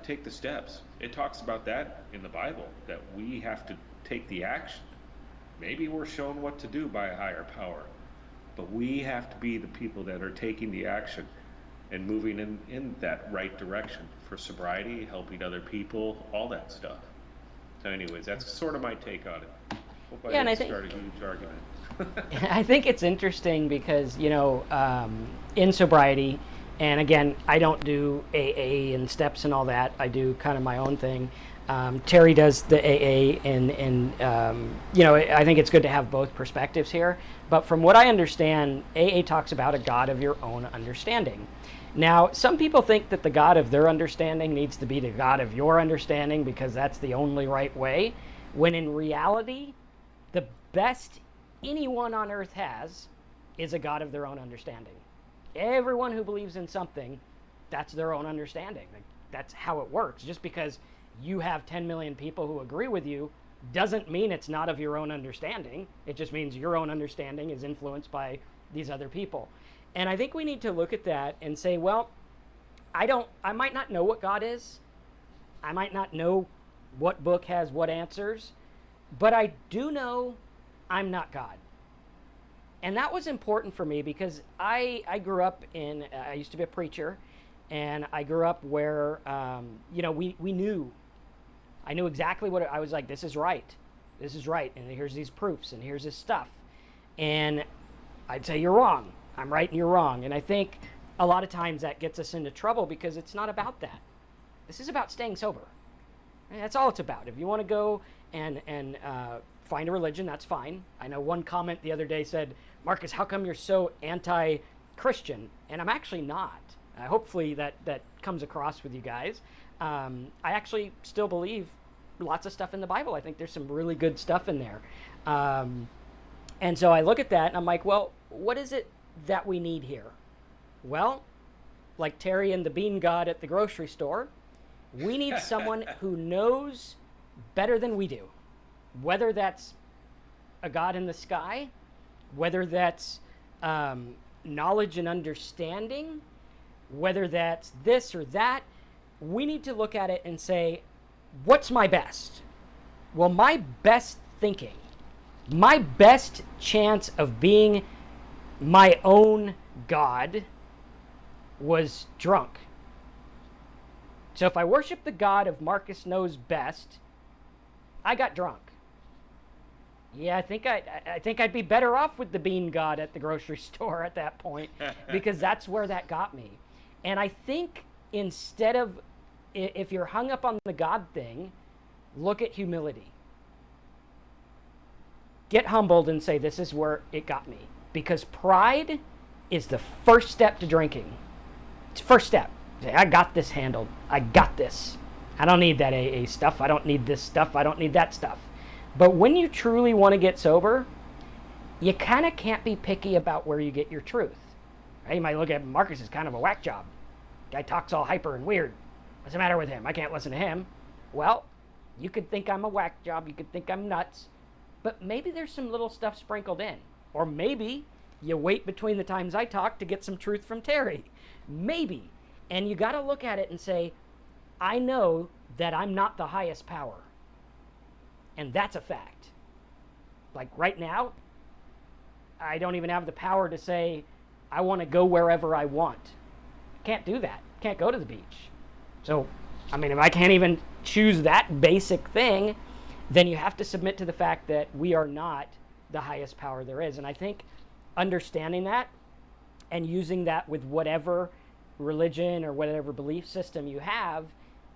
take the steps. It talks about that in the Bible, that we have to take the action. Maybe we're shown what to do by a higher power, but we have to be the people that are taking the action and moving in that right direction for sobriety, helping other people, all that stuff. So anyways, that's sort of my take on it. Hope I didn't start a huge argument. I think it's interesting because, in sobriety, and again, I don't do AA and steps and all that. I do kind of my own thing. Terry does the AA, and I think it's good to have both perspectives here. But from what I understand, AA talks about a God of your own understanding. Now, some people think that the God of their understanding needs to be the God of your understanding because that's the only right way, when in reality, the best anyone on earth has is a God of their own understanding. Everyone who believes in something, that's their own understanding. That's how it works. Just because you have 10 million people who agree with you doesn't mean it's not of your own understanding. It just means your own understanding is influenced by these other people. And I think we need to look at that and say, well, I might not know what God is. I might not know what book has what answers, but I do know I'm not God. And that was important for me because I grew up I used to be a preacher, and I grew up where, we knew, I knew exactly what I was like, this is right. This is right. And here's these proofs, and here's this stuff. And I'd say, you're wrong. I'm right and you're wrong. And I think a lot of times that gets us into trouble because it's not about that. This is about staying sober. And that's all it's about. If you want to go and find a religion, that's fine. I know one comment the other day said, Marcus, how come you're so anti-Christian? And I'm actually not. Hopefully that comes across with you guys. I actually still believe lots of stuff in the Bible. I think there's some really good stuff in there. And so I look at that and I'm like, well, what is it that we need here? Well, like Terry and the bean god at the grocery store, we need someone who knows better than we do. Whether that's a God in the sky, whether that's knowledge and understanding, whether that's this or that, we need to look at it and say, what's my best? Well, my best thinking, my best chance of being my own God was drunk. So if I worship the God of Marcus knows best, I got drunk. Yeah, I think I'd be better off with the bean god at the grocery store at that point, because that's where that got me. And I think instead of, if you're hung up on the God thing, look at humility. Get humbled and say, this is where it got me. Because pride is the first step to drinking. It's first step. Say, I got this handled. I got this. I don't need that AA stuff. I don't need this stuff. I don't need that stuff. But when you truly want to get sober, you kind of can't be picky about where you get your truth. Right? You might look at Marcus as kind of a whack job. Guy talks all hyper and weird. What's the matter with him? I can't listen to him. Well, you could think I'm a whack job. You could think I'm nuts. But maybe there's some little stuff sprinkled in. Or maybe you wait between the times I talk to get some truth from Terry. Maybe. And you got to look at it and say, I know that I'm not the highest power. And that's a fact. Like right now, I don't even have the power to say, I want to go wherever I want. Can't do that. Can't go to the beach. So, I mean, if I can't even choose that basic thing, then you have to submit to the fact that we are not the highest power there is. And I think understanding that and using that with whatever religion or whatever belief system you have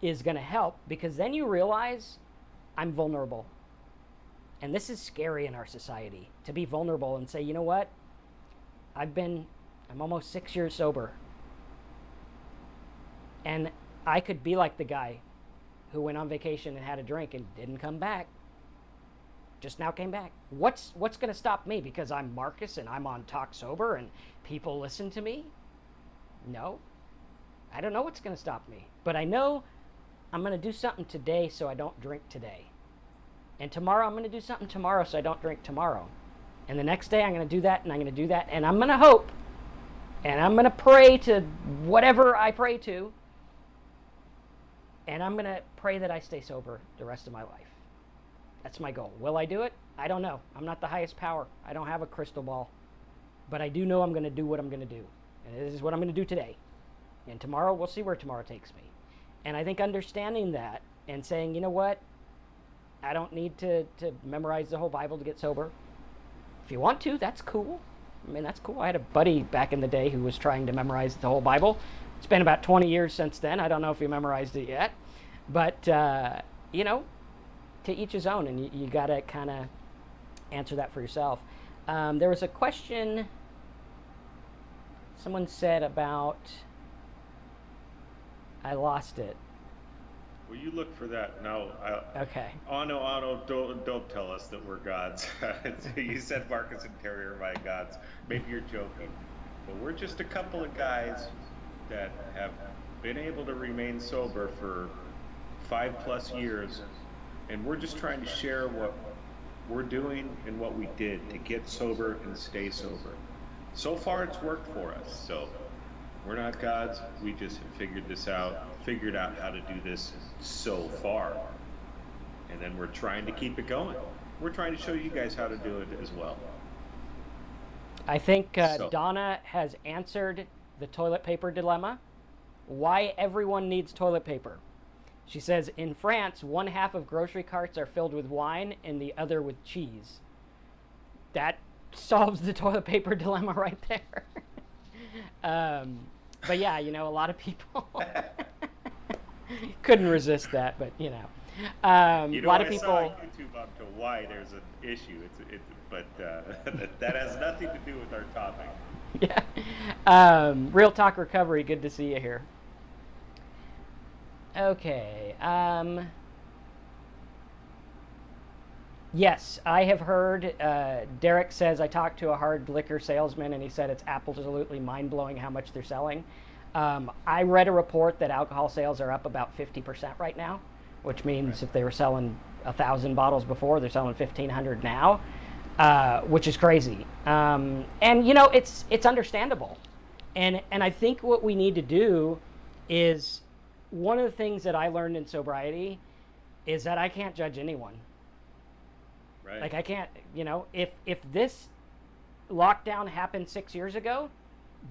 is going to help, because then you realize I'm vulnerable. And this is scary in our society, to be vulnerable and say, you know what? I'm almost 6 years sober. And I could be like the guy who went on vacation and had a drink and didn't come back. Just now came back. What's going to stop me because I'm Marcus and I'm on Talk Sober and people listen to me? No. I don't know what's going to stop me. But I know I'm going to do something today so I don't drink today. And tomorrow I'm going to do something tomorrow so I don't drink tomorrow. And the next day I'm going to do that and I'm going to do that. And I'm going to hope. And I'm going to pray to whatever I pray to. And I'm going to pray that I stay sober the rest of my life. That's my goal. Will I do it? I don't know. I'm not the highest power. I don't have a crystal ball. But I do know I'm going to do what I'm going to do. And this is what I'm going to do today. And tomorrow, we'll see where tomorrow takes me. And I think understanding that and saying, you know what? I don't need to memorize the whole Bible to get sober. If you want to, that's cool. I mean, that's cool. I had a buddy back in the day who was trying to memorize the whole Bible. It's been about 20 years since then. I don't know if he memorized it yet. But, to each his own. And you got to kind of answer that for yourself. There was a question someone said about... I lost it. Well, you look for that now. Okay. Ano, don't tell us that we're gods. You said Marcus and Terry are my gods. Maybe you're joking, but we're just a couple of guys that have been able to remain sober for 5+ years, and we're just trying to share what we're doing and what we did to get sober and stay sober. So far, it's worked for us. So. We're not gods. We just have figured out how to do this so far. And then we're trying to keep it going. we're trying to show you guys how to do it as well. I think So Donna has answered the toilet paper dilemma. Why everyone needs toilet paper. She says, in France, one half of grocery carts are filled with wine and the other with cheese. That solves the toilet paper dilemma right there. But yeah, you know, a lot of people couldn't resist that, but you know. A you know, lot of I saw on people. YouTube on to why there's an issue. But that has nothing to do with our topic. Yeah. Real Talk Recovery, good to see you here. Okay. Yes, I have heard. Derek says I talked to a hard liquor salesman and he said it's absolutely mind-blowing how much they're selling. I read a report that alcohol sales are up about 50% right now, which means Right. if they were selling 1,000 bottles before, they're selling 1,500 now, which is crazy. And you know, it's understandable. And I think what we need to do is, one of the things that I learned in sobriety is that I can't judge anyone. Right. Like I can't, you know, if this lockdown happened 6 years ago,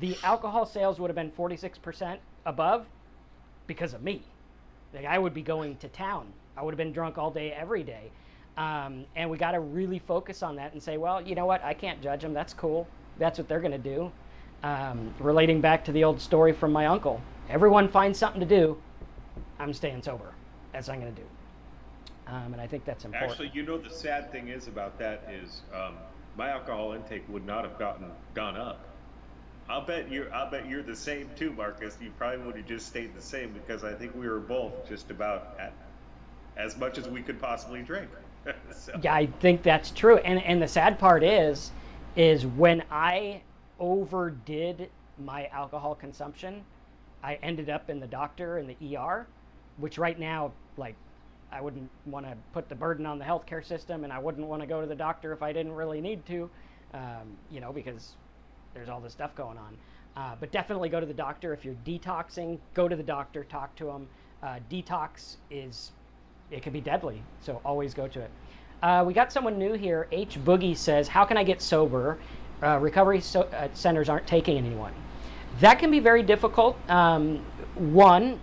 the alcohol sales would have been 46% above because of me. Like I would be going to town. I would have been drunk all day, every day. And we got to really focus on that and say, well, you know what? I can't judge them. That's cool. That's what they're going to do. Relating back to the old story from my uncle. Everyone finds something to do. I'm staying sober. That's what I'm going to do. And I think that's important. Actually, you know, the sad thing is about that is my alcohol intake would not have gone up. I'll bet you're the same too, Marcus. You probably would have just stayed the same because I think we were both just about at as much as we could possibly drink. So, Yeah, I think that's true. And the sad part is when I overdid my alcohol consumption, I ended up in the doctor in the ER, which right now, like, I wouldn't want to put the burden on the healthcare system, and I wouldn't want to go to the doctor if I didn't really need to, you know, because there's all this stuff going on. But definitely go to the doctor. If you're detoxing, go to the doctor, talk to them. Detox it can be deadly, so always go to it. We got someone new here. H. Boogie says, how can I get sober? Recovery centers aren't taking anyone. That can be very difficult. One,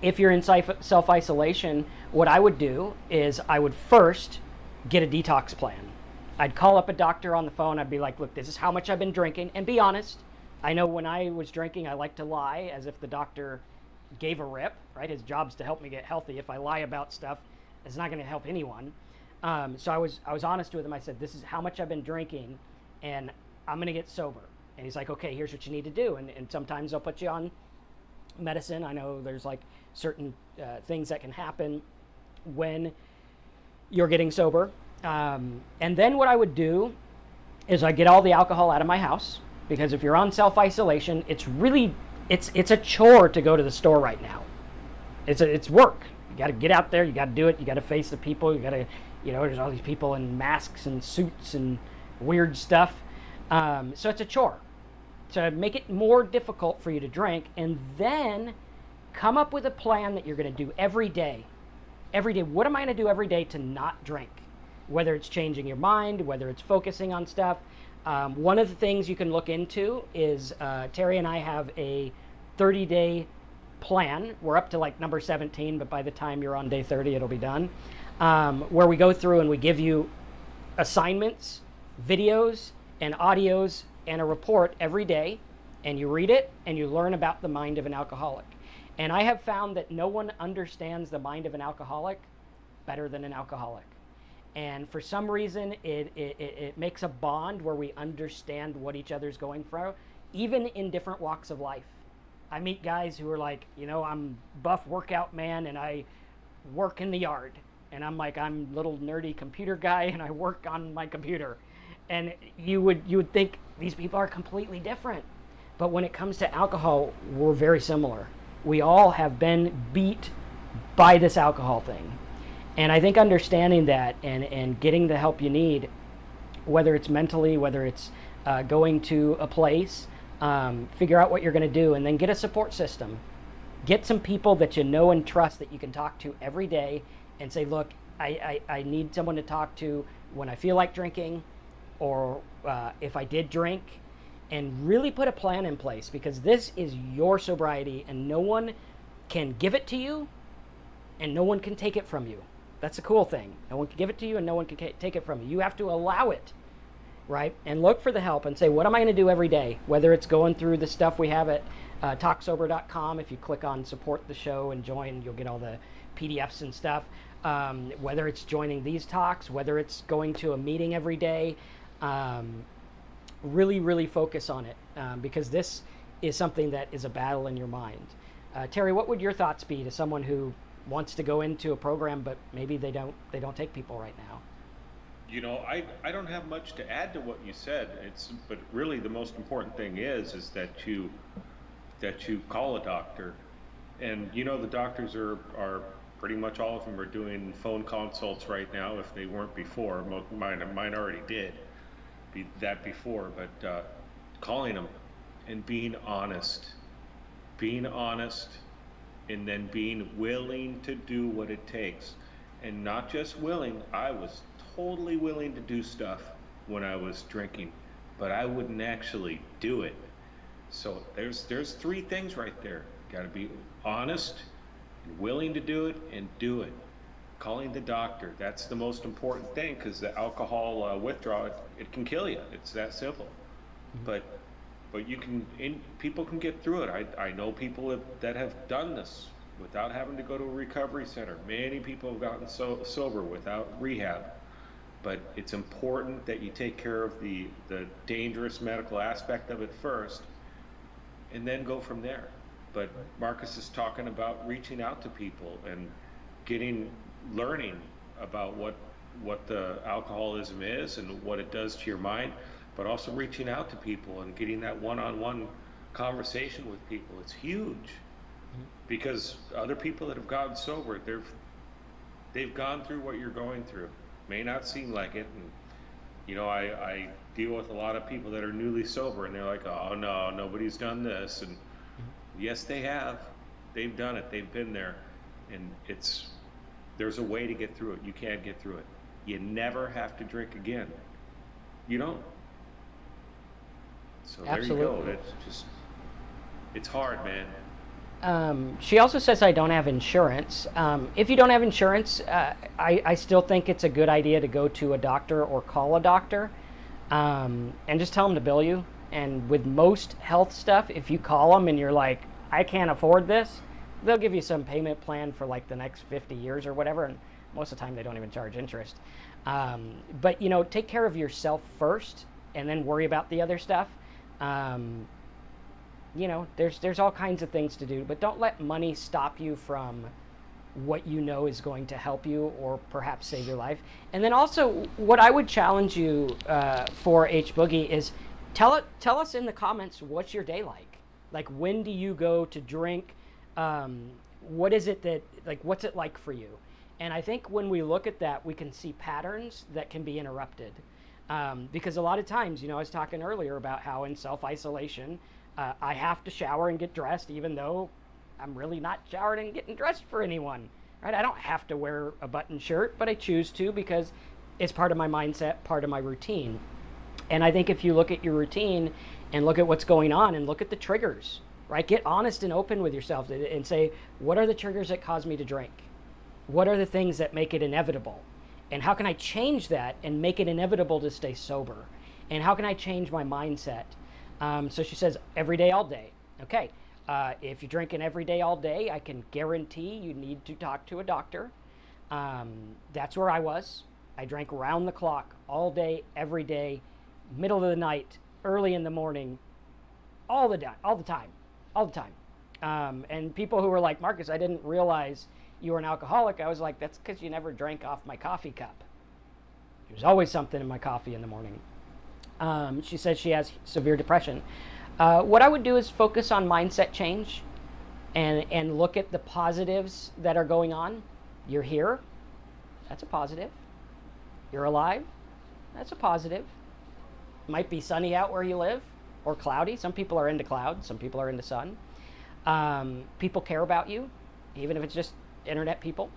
if you're in self-isolation, what I would do is I would first get a detox plan. I'd call up a doctor on the phone. I'd be like, look, this is how much I've been drinking. And be honest. I know when I was drinking, I like to lie as if the doctor gave a rip, right? His job's to help me get healthy. If I lie about stuff, it's not going to help anyone. So I was honest with him. I said, this is how much I've been drinking, and I'm going to get sober. And he's like, okay, here's what you need to do. And sometimes they'll put you on medicine. I know there's like certain things that can happen when you're getting sober. And then what I would do is I get all the alcohol out of my house, because if you're on self-isolation, it's a chore to go to the store right now. It's work. You got to get out there. You got to do it. You got to face the people. You got to, you know, there's all these people in masks and suits and weird stuff. So it's a chore. To make it more difficult for you to drink, and then come up with a plan that you're going to do every day. Every day. What am I going to do every day to not drink? Whether it's changing your mind, whether it's focusing on stuff. One of the things you can look into is Terry and I have a 30-day plan. We're up to like number 17, but by the time you're on day 30, it'll be done. Where we go through and we give you assignments, videos, and audios, and a report every day, and you read it and you learn about the mind of an alcoholic. And I have found that no one understands the mind of an alcoholic better than an alcoholic. And for some reason, it makes a bond where we understand what each other's going through, even in different walks of life. I meet guys who are like, you know, I'm buff workout man and I work in the yard. And I'm like, I'm little nerdy computer guy and I work on my computer. And you would think these people are completely different. But when it comes to alcohol, we're very similar. We all have been beat by this alcohol thing. And I think understanding that and getting the help you need, whether it's mentally, whether it's going to a place, figure out what you're going to do, and then get a support system. Get some people that you know and trust that you can talk to every day and say, look, I need someone to talk to when I feel like drinking, or if I did drink, and really put a plan in place, because this is your sobriety and no one can give it to you and no one can take it from you. That's the cool thing. No one can give it to you and no one can take it from you. You have to allow it, right? And look for the help and say, what am I going to do every day? Whether it's going through the stuff we have at talksober.com. If you click on support the show and join, you'll get all the PDFs and stuff. Whether it's joining these talks, whether it's going to a meeting every day, really, really focus on it, because this is something that is a battle in your mind. Terry, what would your thoughts be to someone who wants to go into a program, but maybe they don't take people right now? I don't have much to add to what you said. But really the most important thing is that you call a doctor. And the doctors are pretty much all of them are doing phone consults right now, if they weren't before. Mine already did that before, but calling them and being honest, and then being willing to do what it takes. And not just willing, I was totally willing to do stuff when I was drinking, but I wouldn't actually do it. So there's three things right there. Got to be honest, willing to do it, and do it. Calling the doctor, that's the most important thing, because the alcohol withdrawal, it can kill you. It's that simple. But people can get through it. I know people that have done this without having to go to a recovery center. Many people have gotten sober without rehab. But it's important that you take care of the dangerous medical aspect of it first, and then go from there. But Marcus is talking about reaching out to people and learning about what the alcoholism is and what it does to your mind, but also reaching out to people and getting that one-on-one conversation with people. It's huge, because other people that have gotten sober, they've gone through what you're going through. May not seem like it, and I deal with a lot of people that are newly sober, and they're like, oh no, nobody's done this. And yes, they have. They've done it. They've been there. And there's a way to get through it. You can get through it. You never have to drink again. You don't. So Absolutely. There you go. It's hard, man. She also says, I don't have insurance. If you don't have insurance, I still think it's a good idea to go to a doctor or call a doctor, and just tell them to bill you. And with most health stuff, if you call them and you're like, I can't afford this, they'll give you some payment plan for like the next 50 years or whatever. And most of the time they don't even charge interest. But take care of yourself first and then worry about the other stuff. There's all kinds of things to do, but don't let money stop you from what is going to help you or perhaps save your life. And then also, what I would challenge you for H Boogie is tell us in the comments, what's your day like? Like, when do you go to drink? What is it what's it like for you? And I think when we look at that, we can see patterns that can be interrupted. Because a lot of times, I was talking earlier about how in self-isolation, I have to shower and get dressed, even though I'm really not showered and getting dressed for anyone, right? I don't have to wear a button shirt, but I choose to because it's part of my mindset, part of my routine. And I think if you look at your routine and look at what's going on and look at the triggers, right? Get honest and open with yourself and say, what are the triggers that cause me to drink? What are the things that make it inevitable? And how can I change that and make it inevitable to stay sober? And how can I change my mindset? So she says, every day, all day. Okay, if you're drinking every day, all day, I can guarantee you need to talk to a doctor. That's where I was. I drank around the clock, all day, every day, middle of the night, early in the morning, all the time. And people who were like, Marcus, I didn't realize you were an alcoholic. I was like, that's because you never drank off my coffee cup. There's always something in my coffee in the morning. She says she has severe depression. What I would do is focus on mindset change and look at the positives that are going on. You're here. That's a positive. You're alive. That's a positive. Might be sunny out where you live or cloudy. Some people are into clouds. Some people are into sun. People care about you, even if it's just internet people.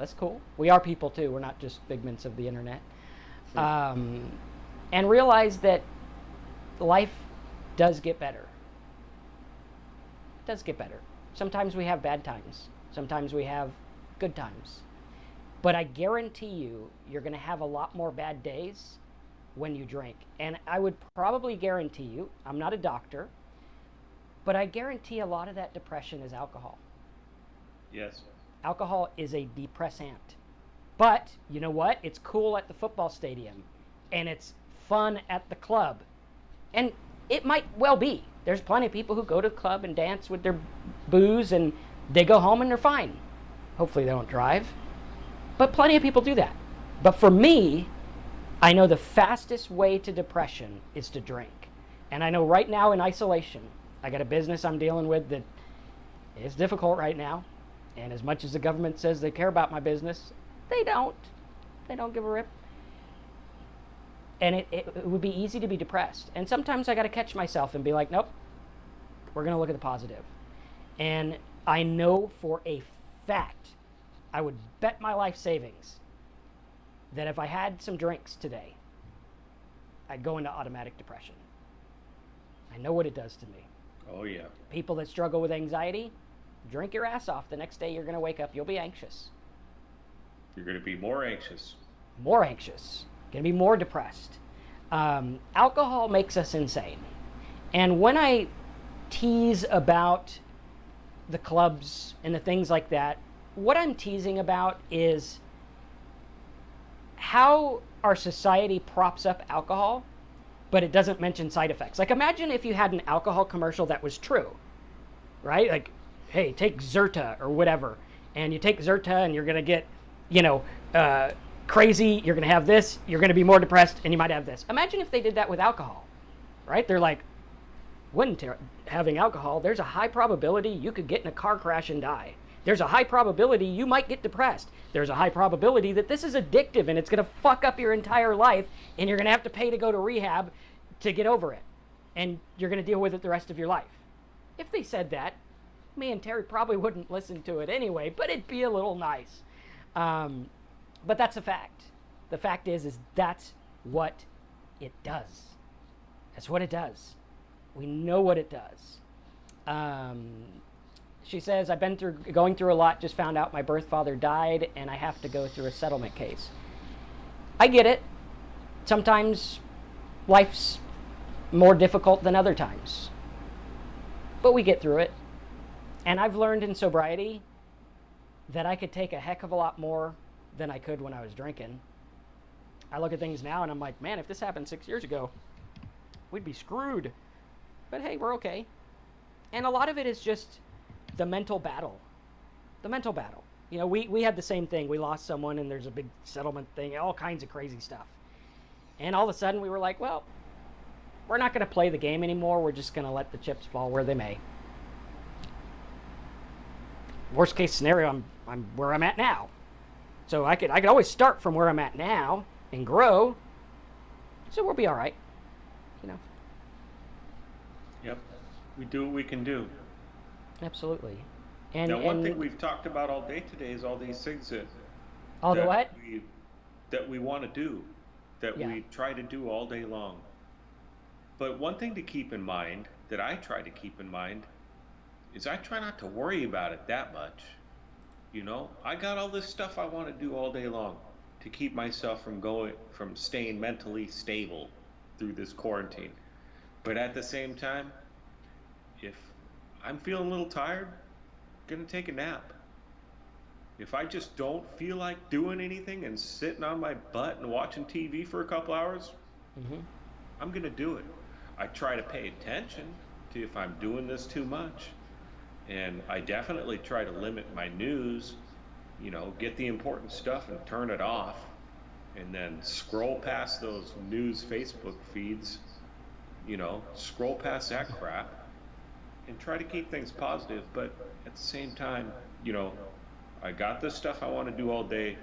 That's cool. We are people too. We're not just figments of the internet. Um, and realize that life does get better. It does get better. Sometimes we have bad times. Sometimes we have good times. But I guarantee you, you're going to have a lot more bad days when you drink. And I would probably guarantee you, I'm not a doctor, but I guarantee a lot of that depression is alcohol. Yes. Alcohol is a depressant. But you know what? It's cool at the football stadium and it's fun at the club. And it might well be. There's plenty of people who go to the club and dance with their booze and they go home and they're fine. Hopefully they don't drive. But plenty of people do that. But for me, I know the fastest way to depression is to drink. And I know right now in isolation, I got a business I'm dealing with that is difficult right now. And as much as the government says they care about my business, they don't. They don't give a rip. And it would be easy to be depressed. And sometimes I got to catch myself and be like, nope, we're going to look at the positive. And I know for a fact, I would bet my life savings that if I had some drinks today, I'd go into automatic depression. I know what it does to me. Oh, yeah. People that struggle with anxiety, drink your ass off. The next day you're going to wake up, you'll be anxious. You're going to be more anxious. More anxious. Going to be more depressed. Alcohol makes us insane. And when I tease about the clubs and the things like that, what I'm teasing about is how our society props up alcohol, but it doesn't mention side effects. Like imagine if you had an alcohol commercial that was true, right? Like, hey, take Zyrta or whatever, and you take Zyrta and you're going to get, crazy, you're going to have this, you're going to be more depressed, and you might have this. Imagine if they did that with alcohol, right? They're like, when having alcohol, there's a high probability you could get in a car crash and die. There's a high probability you might get depressed. There's a high probability that this is addictive and it's going to fuck up your entire life and you're going to have to pay to go to rehab to get over it. And you're going to deal with it the rest of your life. If they said that, me and Terry probably wouldn't listen to it anyway, but it'd be a little nice. But that's a fact. The fact is that's what it does. That's what it does. We know what it does. She says, I've been going through a lot, just found out my birth father died, and I have to go through a settlement case. I get it. Sometimes life's more difficult than other times. But we get through it. And I've learned in sobriety that I could take a heck of a lot more than I could when I was drinking. I look at things now and I'm like, man, if this happened 6 years ago, we'd be screwed. But hey, we're okay. And a lot of it is just the mental battle. The mental battle. We had the same thing. We lost someone and there's a big settlement thing, all kinds of crazy stuff. And all of a sudden we were like, well, we're not going to play the game anymore. We're just going to let the chips fall where they may. Worst case scenario, I'm where I'm at now. So I could always start from where I'm at now and grow. So we'll be all right. Yep. We do what we can do. Absolutely. Now, one thing we've talked about all day today is all these things that what? we want to do, that we try to do all day long. But one thing to keep in mind, that I try to keep in mind, is I try not to worry about it that much. I got all this stuff I want to do all day long to keep myself from staying mentally stable through this quarantine. But at the same time, if I'm feeling a little tired, I'm gonna take a nap. If I just don't feel like doing anything and sitting on my butt and watching TV for a couple hours, I'm gonna do it. I try to pay attention to if I'm doing this too much. And I definitely try to limit my news, get the important stuff and turn it off, and then scroll past those news Facebook feeds, scroll past that crap and try to keep things positive. But at the same time, I got this stuff I want to do all day,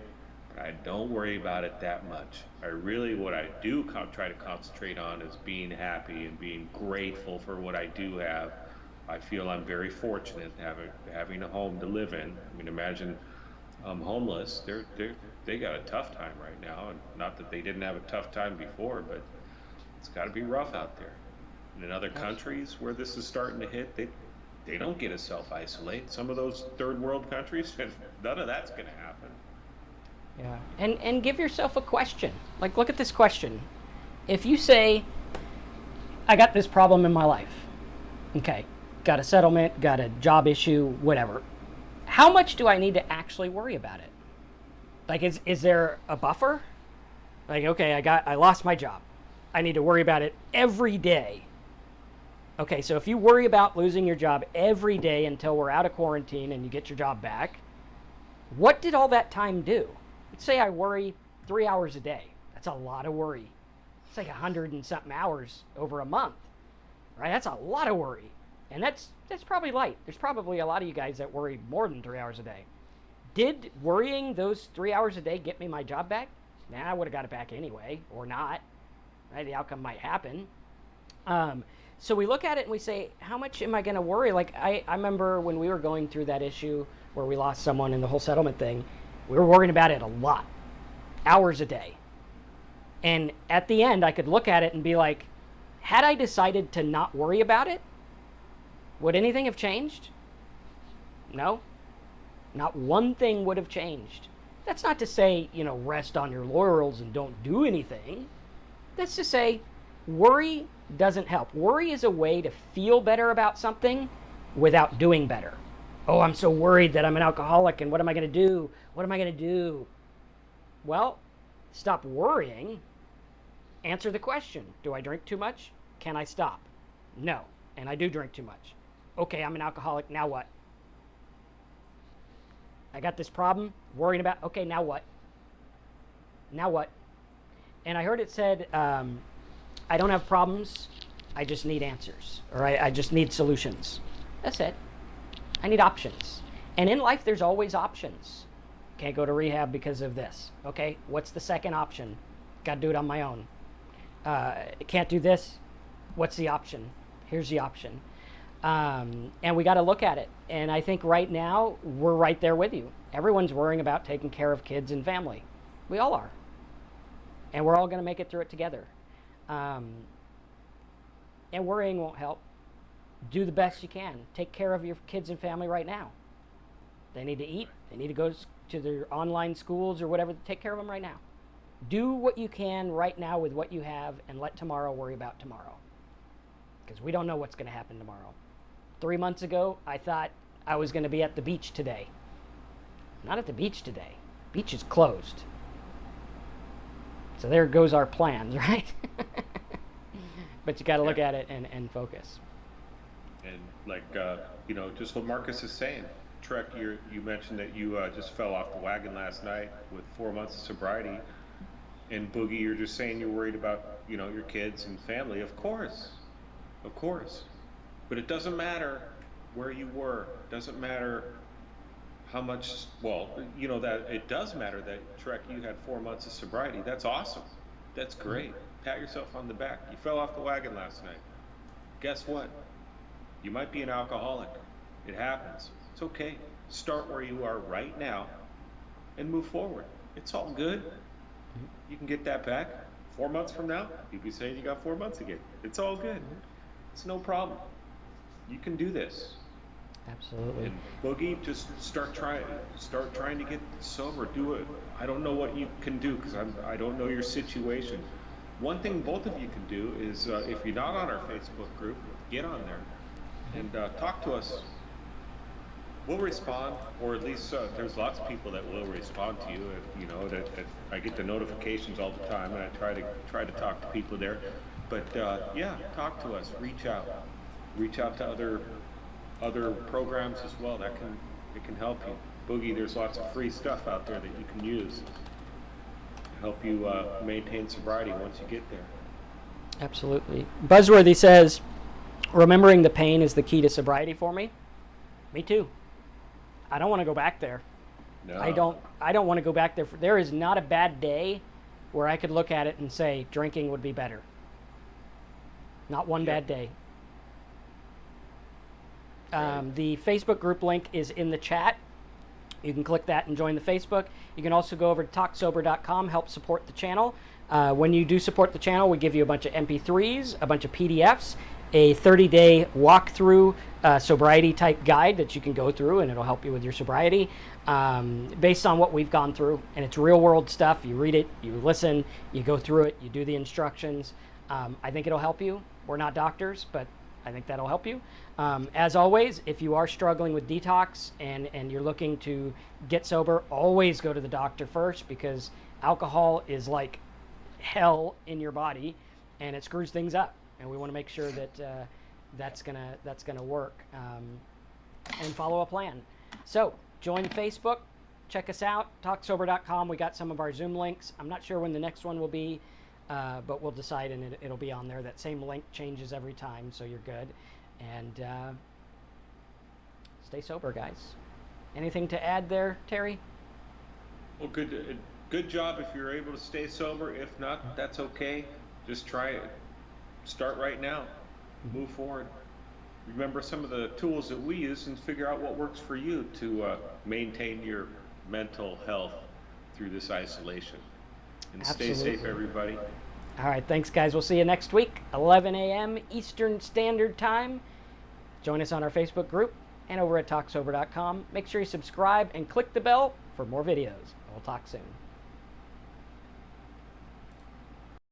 but I don't worry about it that much. What I do try to concentrate on is being happy and being grateful for what I do have. I feel I'm very fortunate having a home to live in. I mean, imagine homeless. They got a tough time right now, and not that they didn't have a tough time before, but it's got to be rough out there. And in other Absolutely. countries where this is starting to hit, they don't get to self isolate. Some of those third world countries, none of that's going to happen. Yeah. And give yourself a question. Like, look at this question. If you say, I got this problem in my life, okay, got a settlement, got a job issue, whatever, how much do I need to actually worry about it? Like, is there a buffer? Like, okay, I lost my job. I need to worry about it every day. Okay, so if you worry about losing your job every day until we're out of quarantine and you get your job back, what did all that time do? Let's say I worry 3 hours a day. That's a lot of worry. It's like 100 and something hours over a month, right? That's a lot of worry. And that's probably light. There's probably a lot of you guys that worry more than 3 hours a day. Did worrying those 3 hours a day get me my job back? Nah, I would have got it back anyway, or not. Right? The outcome might happen. So we look at it and we say, how much am I going to worry? Like, I remember when we were going through that issue where we lost someone in the whole settlement thing, we were worrying about it a lot, hours a day. And at the end, I could look at it and be like, had I decided to not worry about it, would anything have changed? No. Not one thing would have changed. That's not to say, rest on your laurels and don't do anything. That's to say, worry doesn't help. Worry is a way to feel better about something without doing better. Oh, I'm so worried that I'm an alcoholic and what am I going to do? What am I going to do? Well, stop worrying. Answer the question. Do I drink too much? Can I stop? No. And I do drink too much. Okay, I'm an alcoholic. Now what? I got this problem. Worrying about, okay, now what? Now what? And I heard it said, I don't have problems. I just need answers. Or I just need solutions. That's it. I need options. And in life, there's always options. Can't go to rehab because of this. Okay, what's the second option? Got to do it on my own. Can't do this. What's the option? Here's the option. And we got to look at it. And I think right now, we're right there with you. Everyone's worrying about taking care of kids and family. We all are. And we're all going to make it through it together. And worrying won't help. Do the best you can. Take care of your kids and family right now. They need to eat. They need to go to their online schools or whatever. Take care of them right now. Do what you can right now with what you have and let tomorrow worry about tomorrow. Because we don't know what's going to happen tomorrow. 3 months ago, I thought I was going to be at the beach today. Not at the beach today. Beach is closed. So there goes our plans, right? But you got to look at it and focus. And like just what Marcus is saying. Trek, you mentioned that you just fell off the wagon last night with 4 months of sobriety. And Boogie, you're just saying you're worried about your kids and family. Of course. But it doesn't matter where you were. It doesn't matter how much. Well, that it does matter that Trek, you had 4 months of sobriety. That's awesome. That's great. Pat yourself on the back. You fell off the wagon last night. Guess what? You might be an alcoholic. It happens. It's okay. Start where you are right now and move forward. It's all good. You can get that back. 4 months from now, you'll be saying you got 4 months again. It's all good. It's no problem. You can do this. Absolutely. And Boogie, just start trying to get sober. Do it. I don't know what you can do because I don't know your situation. One thing both of you can do is if you're not on our Facebook group, get on there and talk to us. We'll respond, or at least there's lots of people that will respond to you. That I get the notifications all the time, and I try to talk to people there. But yeah, talk to us. Reach out to other programs as well. It can help you. Boogie, there's lots of free stuff out there that you can use to help you maintain sobriety once you get there. Absolutely. Buzzworthy says, remembering the pain is the key to sobriety for me. Me too. I don't want to go back there. No. I don't want to go back there. There is not a bad day where I could look at it and say drinking would be better. Not one bad day. The Facebook group link is in the chat. You can click that and join the Facebook. You can also go over to talksober.com, help support the channel. When you do support the channel, we give you a bunch of MP3s, a bunch of PDFs, a 30-day walkthrough sobriety type guide that you can go through, and it'll help you with your sobriety based on what we've gone through. And it's real world stuff. You read it, you listen, you go through it, you do the instructions. I think it'll help you. We're not doctors, but I think that'll help you. As always, if you are struggling with detox and you're looking to get sober, always go to the doctor first, because alcohol is like hell in your body and it screws things up. And we want to make sure that that's gonna work and follow a plan. So join Facebook, check us out, talksober.com. We got some of our Zoom links. I'm not sure when the next one will be, but we'll decide, and it'll be on there. That same link changes every time, so you're good. And stay sober, guys. Anything to add there, Terry? Well, good job if you're able to stay sober. If not, that's okay. Just try it. Start right now. Move forward. Remember some of the tools that we use and figure out what works for you to maintain your mental health through this isolation. And Absolutely. Stay safe, everybody. All right, thanks, guys. We'll see you next week, 11 a.m. Eastern Standard Time. Join us on our Facebook group and over at TalkSober.com. Make sure you subscribe and click the bell for more videos. We'll talk soon.